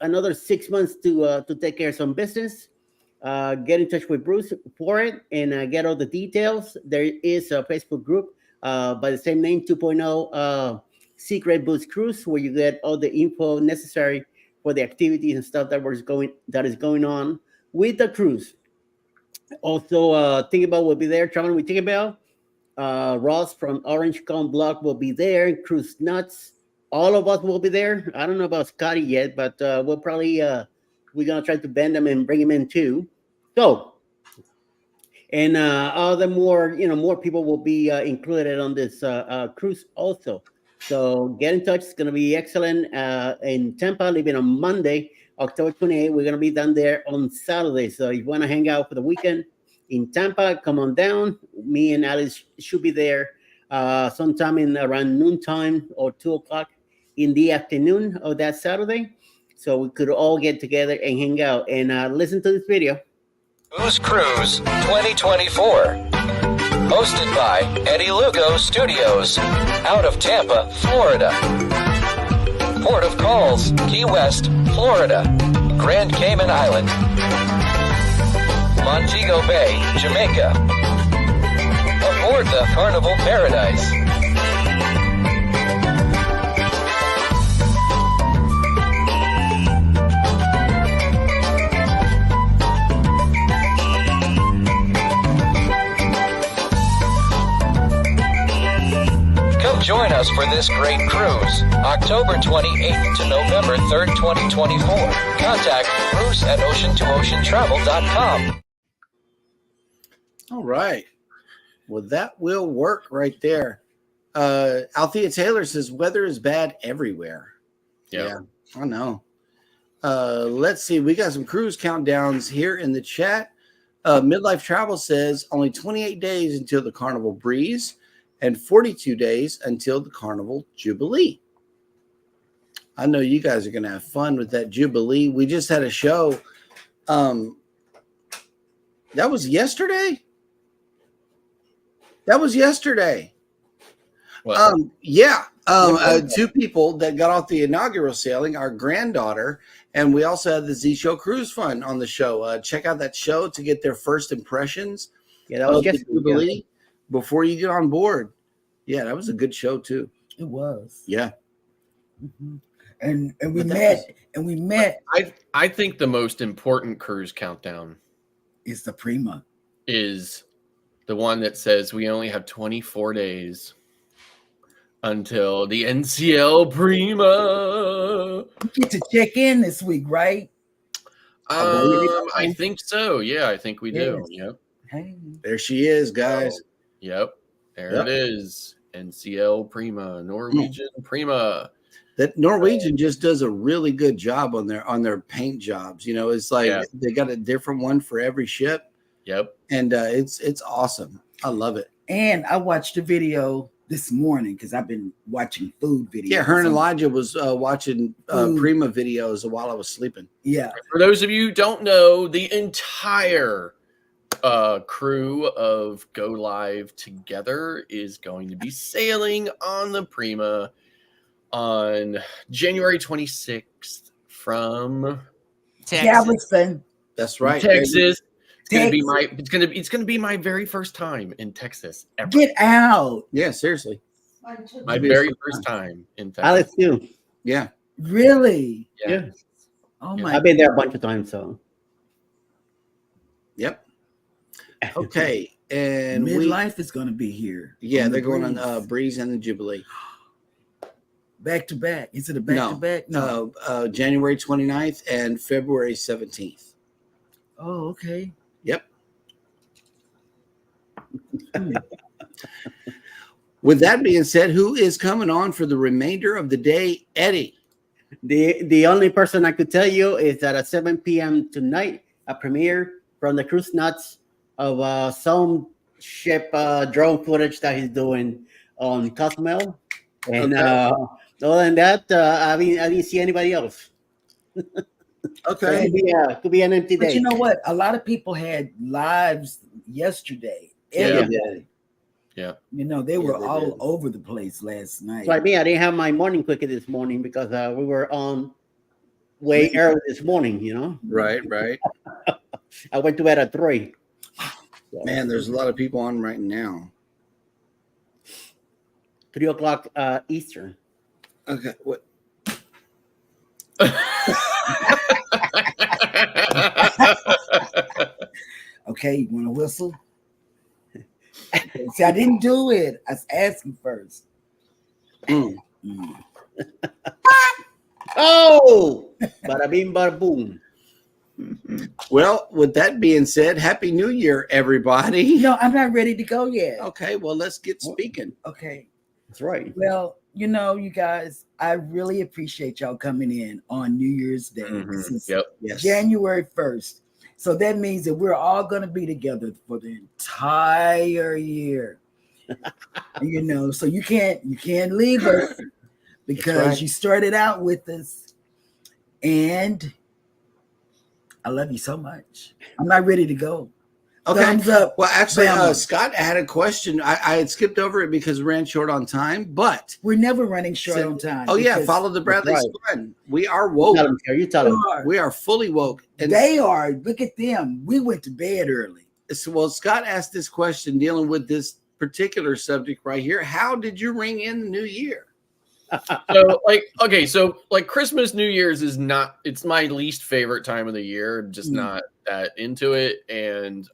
another 6 months to take care of some business. Get in touch with Bruce for it and get all the details. There is a Facebook group by the same name, 2.0 Secret Boots Cruise, where you get all the info necessary for the activities and stuff that is going on with the cruise. Also, Tinkerbell will be there traveling with Tinkerbell. Ross from Orange Cone Block will be there. Cruise Nuts. All of us will be there. I don't know about Scotty yet, but we'll probably we're gonna try to bend him and bring him in too. So, and other more people will be included on this cruise also. So get in touch. It's gonna be excellent. In Tampa, leaving on Monday, October 28th. We're gonna be down there on Saturday. So if you want to hang out for the weekend in Tampa, come on down. Me and Alice should be there sometime in around noontime or 2 o'clock in the afternoon of that Saturday. So we could all get together and hang out and listen to this video. Booze Cruise 2024. Hosted by Eddie Lugo Studios. Out of Tampa, Florida. Port of Calls, Key West, Florida. Grand Cayman Island. Montego Bay, Jamaica. Aboard the Carnival Paradise. Come join us for this great cruise, October 28th to November 3rd, 2024. Contact Bruce at ocean2oceantravel.com. All right. Well, that will work right there. Althea Taylor says weather is bad everywhere. Yeah. I know. Let's see. We got some cruise countdowns here in the chat. Midlife Travel says only 28 days until the Carnival Breeze and 42 days until the Carnival Jubilee. I know you guys are going to have fun with that Jubilee. We just had a show. That was yesterday? That was yesterday. What? Two people that got off the inaugural sailing, our granddaughter, and we also had the Z Show Cruise Fun on the show. Check out that show to get their first impressions Yeah, that was of the just Jubilee before you get on board. Yeah, that was a good show too. It was. Yeah. Mm-hmm. And we But that met, and we met. I think the most important cruise countdown Is the Prima. is the one that says we only have 24 days until the NCL Prima. We get to check in this week, right? I think so. Yeah, I think we do. Yes. Yep. Hey. There she is, guys. Yep. There Yep. it is. NCL Prima, Norwegian Prima. That Norwegian just does a really good job on their paint jobs. You know, it's like they got a different one for every ship. Yep. And it's awesome. I love it. And I watched a video this morning because I've been watching food videos. Yeah, her and Elijah was watching Prima videos while I was sleeping. Yeah. For those of you who don't know, the entire crew of Go Live Together is going to be sailing on the Prima on January 26th from Galveston. That's right. Texas. Texas. It's gonna be my very first time in Texas ever. Get out. Yeah, seriously. My very first time in Texas. Alex too. Yeah. Really? Yeah. Oh my. I've been there a bunch of times. So. Yep. Okay. And Midlife is going to be here. Yeah, on they're the going Breeze. on Breeze and the Jubilee. Back to back. Is it a back to back? No. January 29th and February 17th. Oh, okay. Yep. With that being said, who is coming on for the remainder of the day? Eddie. The only person I could tell you is that at 7 p.m. tonight, a premiere from the Cruise Nuts of some ship drone footage that he's doing on Cozumel. And other than that, I didn't see anybody else. Okay. Could be an empty day. But you know what? A lot of people had lives yesterday. Every day. Yeah. You know, they Yeah, were they all did. over the place last night. Like me, I didn't have my morning quickie this morning because we were on way early this morning. You know, Right, right. I went to bed at 3. So, Man, there's a lot of people on right now. 3 o'clock Eastern. Okay, what? Okay, you want to whistle? See, I didn't do it. I was asking first. Mm. Mm. Oh, bada bing, bada boom. Well, with that being said, Happy New Year, everybody. No, I'm not ready to go yet. Okay, well, let's get speaking. Okay. That's right. Well, you know, you guys, I really appreciate y'all coming in on New Year's Day. This is Yep. Yes. January 1st. So that means that we're all going to be together for the entire year. You know, so you can't leave us because right. you started out with us. And I love you so much. I'm not ready to go. Okay. Thumbs up. Well, actually, Bama. Scott had a question. I had skipped over it because we ran short on time, but We're never running short on time. oh yeah, because follow the Bradley right. Squad. We are woke. Tell 'em, Kerry, you tell we them. are. We are fully woke. And They are. Look at them. We went to bed early. so, well, Scott asked this question dealing with this particular subject right here. How did you ring in the new year? So like Christmas, New Year's is not, it's my least favorite time of the year. I'm just not that into it. And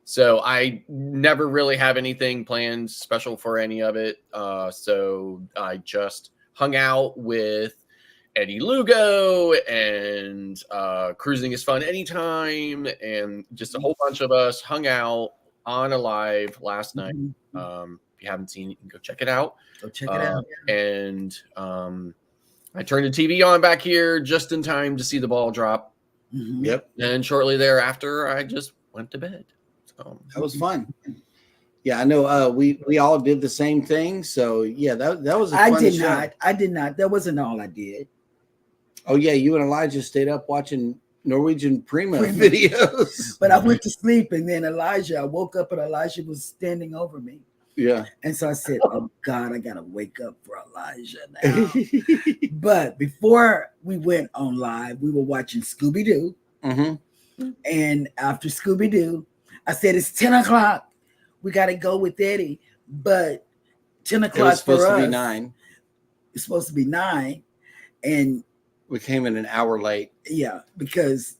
so I never really have anything planned special for any of it. So I just hung out with Eddie Lugo and Cruising is Fun Anytime, and just a whole bunch of us hung out on a live last night. If you haven't seen it, you can go check it out. Go check it out. And I turned the TV on back here just in time to see the ball drop. Mhm. Yep. And shortly thereafter, I just went to bed. So That was fun. Yeah, I know. We all did the same thing. So yeah, that was a fun I did show. not. I did not. That wasn't all I did. Oh yeah, you and Elijah stayed up watching Norwegian Prima videos. But I went to sleep, and then I woke up, and Elijah was standing over me. Yeah. And so I said, oh, God, I got to wake up for Elijah now. But before we went on live, we were watching Scooby-Doo. Mm-hmm. And after Scooby-Doo, I said, it's 10 o'clock. We got to go with Eddie. But 10 It o'clock was supposed for to us, be 9. It's supposed to be 9. And We came in an hour late. yeah, because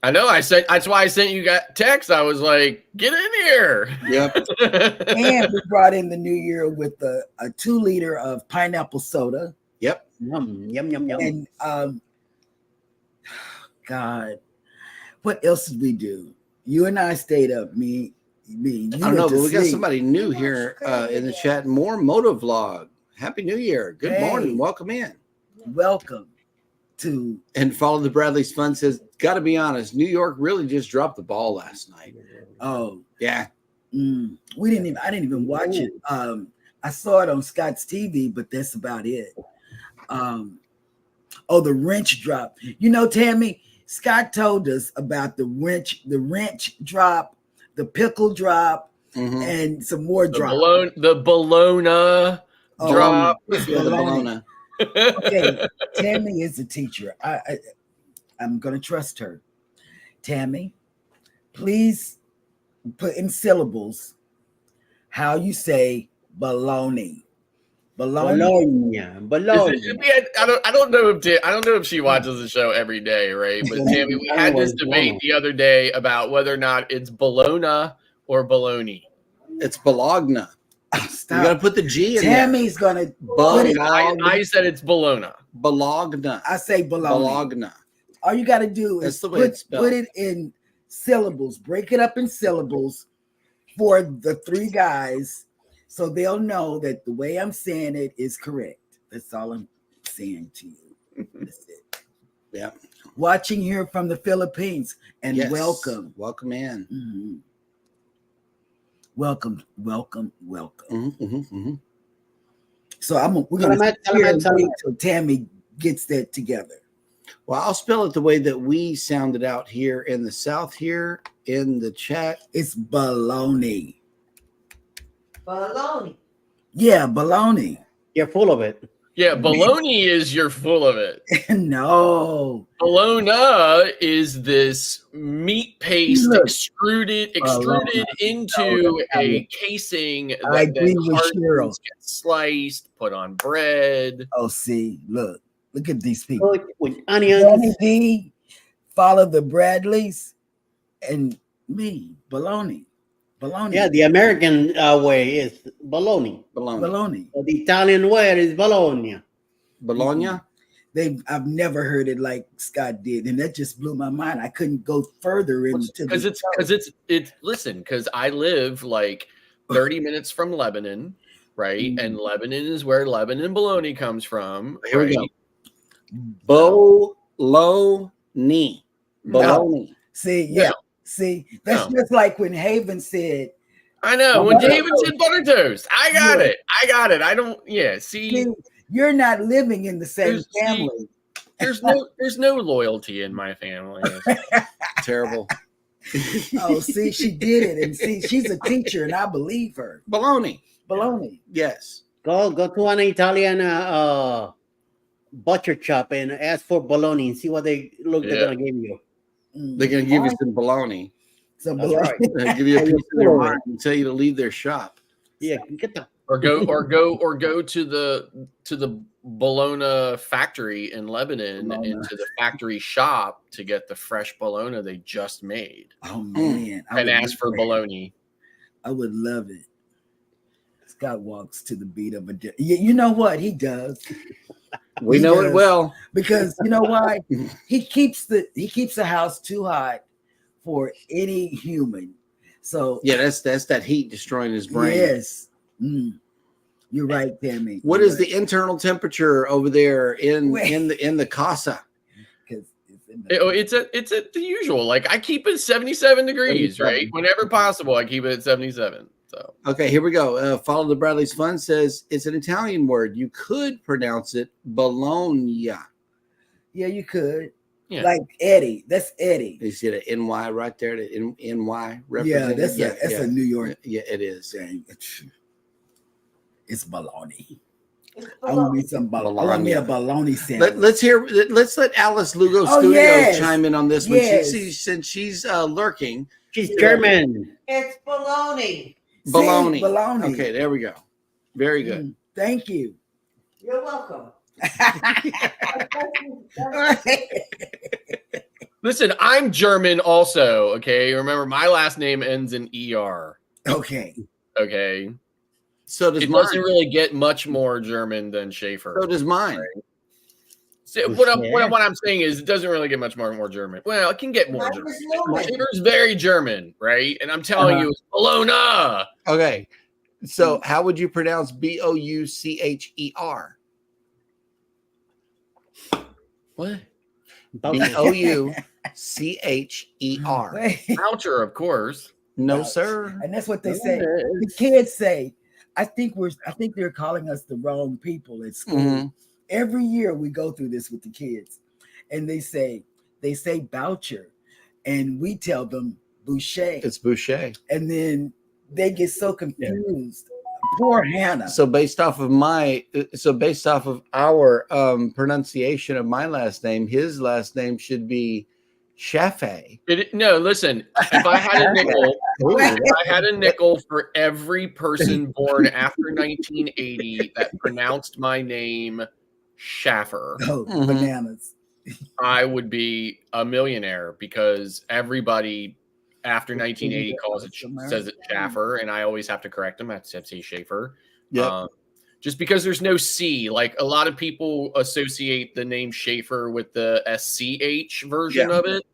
I know that's why I sent you guys text. I was like, get in here. Yep. and we brought in the new year with a 2-liter of pineapple soda. Yep. Yum, yum, yum, yum. And God, what else did we do? You and I stayed up. Me. You I don't know, went to but we got sleep. somebody new here in the chat. More Motovlog. Happy New Year. Good Hey. morning. Welcome in. Welcome to And Follow the Bradley's Fun says, got to be honest, New York really just dropped the ball last night. Yeah. we didn't even I didn't even watch it. I saw it on Scott's TV, but that's about it. The wrench drop. You know, Tammy, Scott told us about the wrench drop, the pickle drop, Mhm. and some more drop. The Bologna drop. It's Yeah, the bologna. bologna. Okay, Tammy is a teacher. I'm gonna trust her. Tammy, please put in syllables how you say baloney. Bologna. I don't know if she watches the show every day, right? But Tammy, we had this debate the other day about whether or not it's Bologna or Bologna. It's Bologna. Stop. You got to put the G in Tammy's gonna put it. I said it's Bologna. Bologna. I say baloney. Bologna. All you got to do That's is the way it's spelled. put it in syllables. Break it up in syllables for the 3 guys, so they'll know that the way I'm saying it is correct. That's all I'm saying to you. That's it. Yeah. Watching here from the Philippines, and Yes. welcome. Welcome in. Mhm. Welcome. Mhm, mhm, mhm. So we're gonna Salamat, sit here salamat, and salamat. wait till Tammy gets that together. Well, I'll spell it the way that we sounded out here in the South here in the chat. It's baloney. Baloney. Yeah, baloney. You're full of it. Yeah, bologna is you're full of it. No. Bologna is this meat paste Look. extruded Bologna. into Oh, a casing I that then agree with Cheryl. hardens, gets sliced, put on bread. Oh, see, look at these people. With onions. Danny D, follow the Bradleys, and me, baloney. Yeah, the American way is bologna. Baloney. The Italian way is bologna. Bologna. I've never heard it like Scott did, and that just blew my mind. I couldn't go further into because I live like 30 minutes from Lebanon, right? And Lebanon is where Lebanon bologna comes from. Here we go. Bologna. Bologna. See, that's just like when Haven said. I know when David said butter toast. I got it. I don't. Yeah. See, you're not living in the same family. There's no loyalty in my family. Terrible. Oh, see, she did it, and see, she's a teacher, and I believe her. Baloney. Yes. Go to an Italian butcher shop and ask for bologna and see what they're gonna give you. They're gonna give you some bologna. Right. They give you a piece of their mind and tell you to leave their shop. Yeah, get the or go to the bologna factory in Lebanon into the factory shop to get the fresh bologna they just made. Oh man, and ask for bologna. I would love it. Scott walks to the beat of a. You know what he does? We know it well because you know why he keeps the house too hot for any human. So yeah, that's that heat destroying his brain. Yes, you're right, Tammy. What is the internal temperature over there in the casa? It's at the usual. Like I keep it 77 degrees, right? Whenever possible, I keep it at 77. So okay, here we go. Follow the Bradley's Fun says it's an Italian word. You could pronounce it Bologna. Yeah, you could. Yeah. Like Eddie. That's Eddie. You see the NY right there, the NY representing. Yeah, that's a New York. Yeah, it is. It's bologna. I want me some bologna. I want me a bologna sandwich. Let's let Alice Lugo Studios chime in on this one. Since she's lurking. She's German. It's baloney. Bologna. Bologna. Okay, there we go. Very good. Thank you. You're welcome. Listen, I'm German also. Okay, remember my last name ends in ER. Okay. So does it mine. Doesn't really get much more German than Schaefer. So does mine. Right? So what I'm saying is it doesn't really get much more German. Well, it can get more German. Schaefer's very German, right? And I'm telling you, it's Bologna. Okay. So how would you pronounce Boucher? What? Boucher. Voucher, of course. No, sir. And that's what they say. The kids say, I think they're calling us the wrong people at school. Mm-hmm. Every year we go through this with the kids, and they say Boucher, and we tell them Boucher. It's Boucher. And then they get so confused. Yeah. Poor Hannah. So based off of our pronunciation of my last name, his last name should be Chaffee. No, listen. If I had a nickel for every person born after 1980 that pronounced my name Schaffer, bananas, I would be a millionaire because everybody after 1980 says it Schaffer, and I always have to correct them. I have to say Schaefer. Yeah. Just because there's no C, like a lot of people associate the name Schaefer with the SCH version of it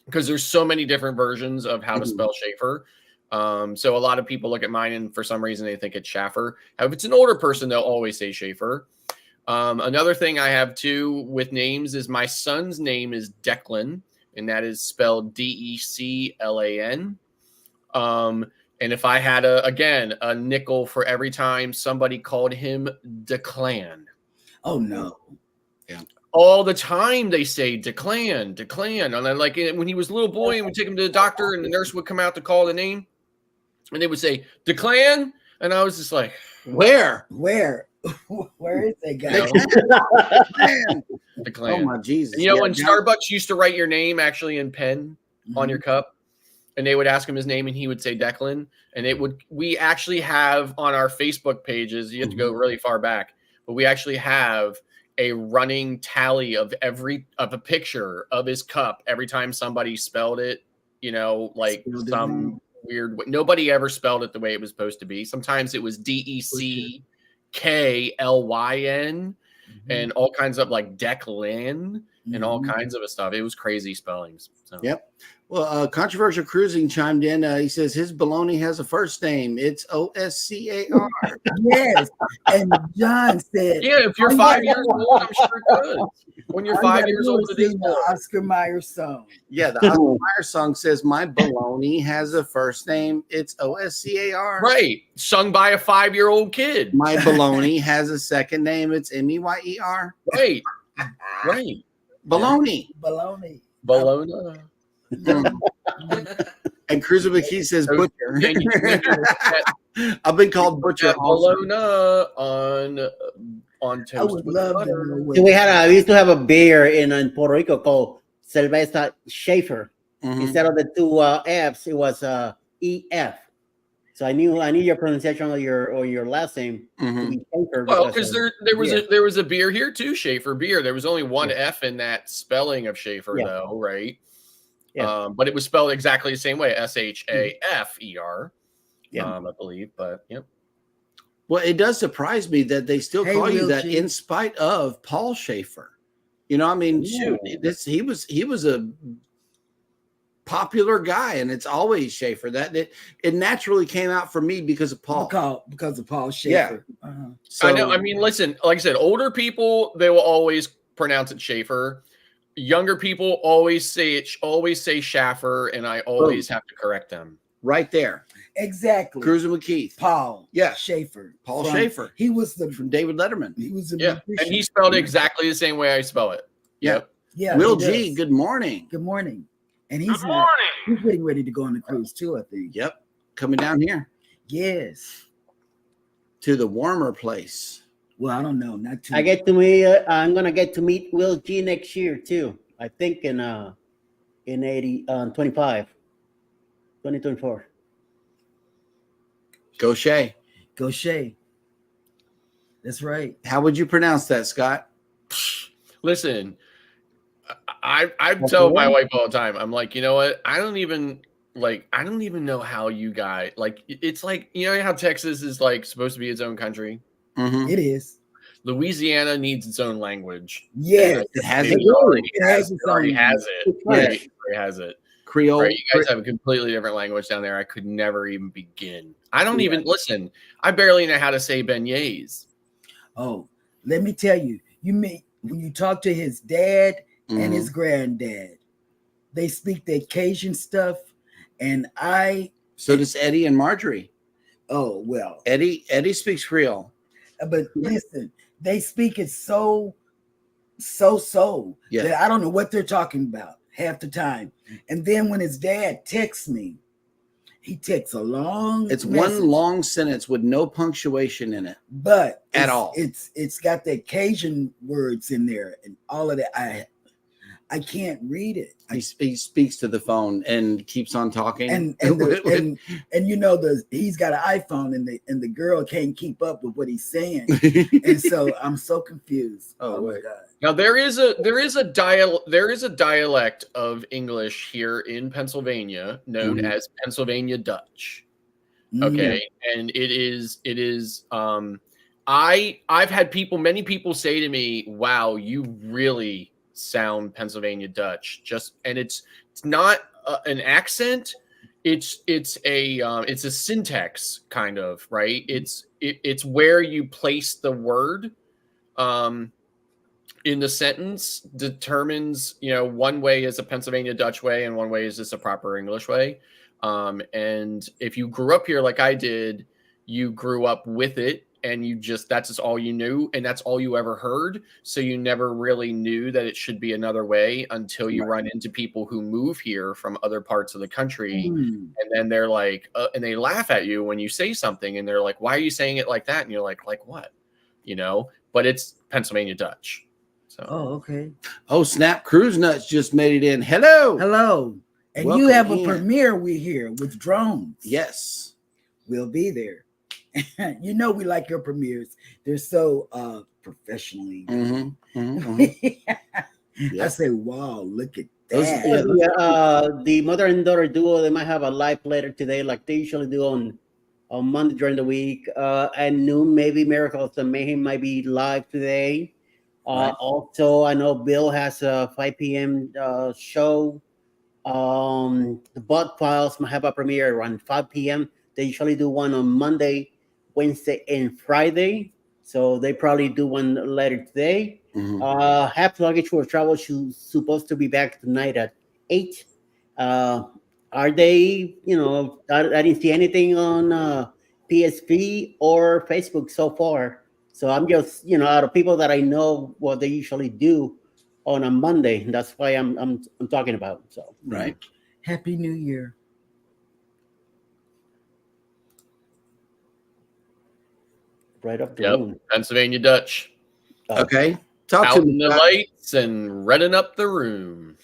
because there's so many different versions of how to spell Schaefer. So a lot of people look at mine and for some reason they think it's Schaffer. If it's an older person, they'll always say Schaefer. Another thing I have too with names is my son's name is Declan, and that is spelled Declan. And if I had a nickel for every time somebody called him Declan. Oh no. Yeah. All the time they say Declan. And then like when he was a little boy and we take him to the doctor and the nurse would come out to call the name and they would say Declan. And I was just like, Where? Where is that guy? Man. the Oh clan. my Jesus! And, you know, Yeah, when now- Starbucks used to write your name actually in pen on your cup, and they would ask him his name, and he would say Declan. And we actually have on our Facebook pages, you have to go really far back, but we actually have a running tally of a picture of his cup every time somebody spelled it, you know, like Spelled it some wrong. weird way. Nobody ever spelled it the way it was supposed to be. Sometimes it was DECKLYN and all kinds of like Declan and all kinds of stuff. It was crazy spellings. So. Yep. Well, Controversial Cruising chimed in. He says his baloney has a first name. It's OSCAR. Yes. And John said, Yeah, if you're 5 years old, I'm sure it could. When you're 5 years old, it is the more. Oscar Mayer song. Yeah, the Oscar Mayer song says my baloney has a first name. It's OSCAR. Right. Sung by a 5-year-old kid. My baloney has a second name. It's MEYER. Right. Right. Baloney. Baloney. Bologna. And Cruiser McKee says So, butcher. Can you I've been called butcher. Also. Bologna on I toast would with love butter. to know So we used to have a beer in Puerto Rico called Cerveza Schaefer. Mhm. Instead of the two F's, it was EF. So I knew your pronunciation of your last name to Mhm. be Schaefer. Well, because there was beer. there was a beer here too, Schaefer beer. There was only one F in that spelling of Schaefer, though, right? Yeah. But it was spelled exactly the same way, SHAFER. Yeah. I believe, but yep. Well, it does surprise me that they still Hey, call you Will that G. in spite of Paul Schaefer. You know, I mean, shoot, he was a popular guy, and it's always Schaefer. That it naturally came out for me because of Paul. Because of Paul Schaefer. Uh-huh. So, I know. I mean, listen, like I said, older people, they will always pronounce it Schaefer. Younger people always say Schaffer, and I always have to correct them. right there, Exactly. Cruiser McKeith, Paul Yeah. Schaefer. Paul Schaefer. He was from David Letterman. he was a Yeah, musician. and he spelled it exactly the same way I spell it. Yep. Yeah, Will he G, does. good morning. Good morning. And Good morning. he's getting ready to go on the cruise too, I think. Yep, coming down here Yes. to the warmer place. Well, I don't know. Not too. I get to meet. I'm gonna get to meet Will G next year too. I think in 2024. Go Shay. Go Shay. That's right. How would you pronounce that, Scott? Listen, I tell my wife all the time. I'm like, you know what? I don't even know how you guys like. It's like, you know how Texas is like supposed to be its own country. Mm-hmm. It is. Louisiana needs its own language. Yes. It has It it. already It has its it. Already own- has it. Right. It already has it. Creole. Right, you guys have a completely different language down there. I could never even begin. I don't even listen. I barely know how to say beignets. Oh, let me tell you. When you talk to his dad and his granddad, they speak the Cajun stuff, and So does Eddie and Marjorie. oh well. Eddie speaks Creole. But listen, they speak it so Yeah. that I don't know what they're talking about half the time. And then when his dad texts me, he texts a long It's message, one long sentence with no punctuation in it. but at it's- all. It's got the Cajun words in there and all of that. I can't read it. He speaks to the phone and keeps on talking. And you know he's got an iPhone and the girl can't keep up with what he's saying. And so I'm so confused. Oh, my wait. God. Now there is a dialect of English here in Pennsylvania known as Pennsylvania Dutch. Okay, and it is I've had many people say to me, "Wow, you really sound Pennsylvania Dutch." It's not an accent. It's a syntax kind of, right? It's where you place the word in the sentence determines, one way is a Pennsylvania Dutch way and one way is just a proper English way. And if you grew up here like I did, you grew up with it and that's just all you knew, and that's all you ever heard. So you never really knew that it should be another way until you run into people who move here from other parts of the country, and then they're like, and they laugh at you when you say something, and they're like, "Why are you saying it like that?" And you're like what? But it's Pennsylvania Dutch. So. Oh, okay. Oh, snap! Cruise Nuts just made it in. Hello. And Welcome you have a in. premiere we hear with drones. Yes. We'll be there. We like your premieres. They're so professionally. I say, wow, look at that. The mother and daughter duo, they might have a live later today, like they usually do on Monday during the week. At noon, maybe Miracles and Mayhem might be live today. Right. Also, I know Bill has a 5 p.m. Show. The Bot Files might have a premiere around 5 p.m. They usually do one on Monday, Wednesday, and Friday. So they probably do one later today. Half Luggage for Travel is supposed to be back tonight at 8. Are they, I didn't see anything on PSP or Facebook so far. So I'm just, out of people that I know what they usually do on a Monday. That's why I'm talking about. So right. Happy New Year. Right up the room. Pennsylvania Dutch. Okay. Talk Out to me. in the lights and running up the room.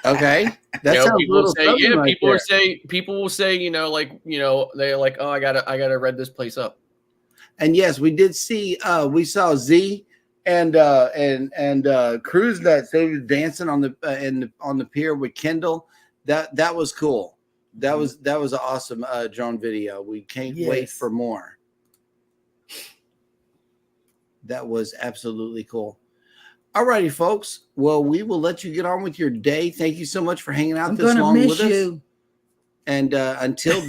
Okay. That sounds a little something right people there. people will say, they're like, oh, I gotta read this place up. And yes, we did see we saw Z and Cruise Nuts. They were dancing on the pier with Kendall. That was cool. That was an awesome drone video. We can't wait for more. That was absolutely cool. All righty, folks. Well, we will let you get on with your day. Thank you so much for hanging out this long with us. And until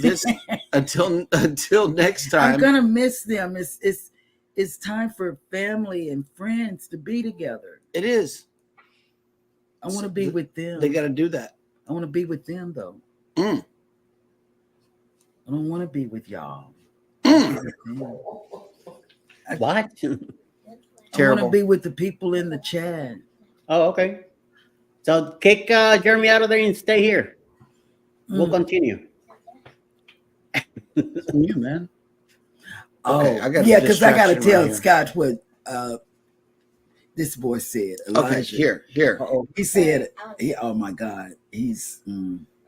next time, I'm gonna miss them. It's time for family and friends to be together. It is. I want to be with them. They got to do that. I want to be with them though. I don't want to be with y'all. What? I want to be with the people in the chat. Oh, okay. So kick Jeremy out of there and stay here. We'll continue. It's you, man. Okay, because I got to tell Scott what this boy said. Elijah. Okay, here. He said, oh my God, he's...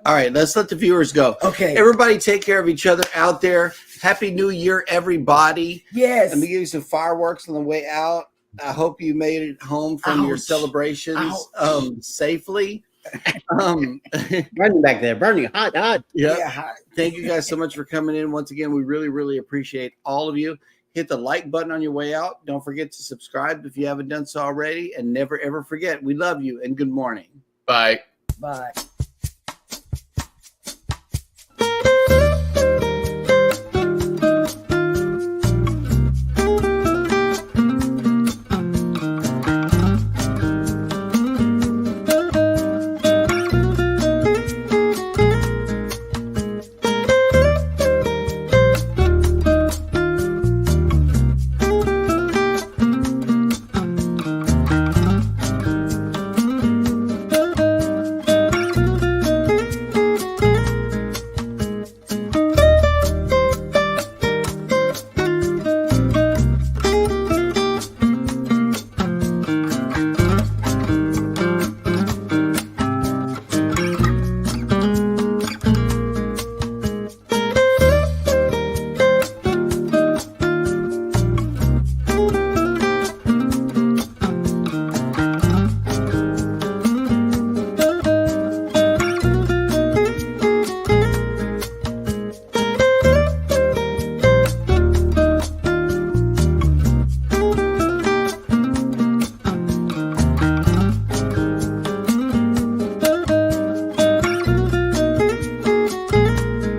All right, let's let the viewers go. Okay. Everybody take care of each other out there. Happy New Year, everybody. Yes. Let me give you some fireworks on the way out. I hope you made it home from your celebrations safely. Burning back there, burning hot. Yep. Yeah, hot. Thank you guys so much for coming in. Once again, we really, really appreciate all of you. Hit the like button on your way out. Don't forget to subscribe if you haven't done so already. And never, ever forget, we love you and good morning. Bye. Bye.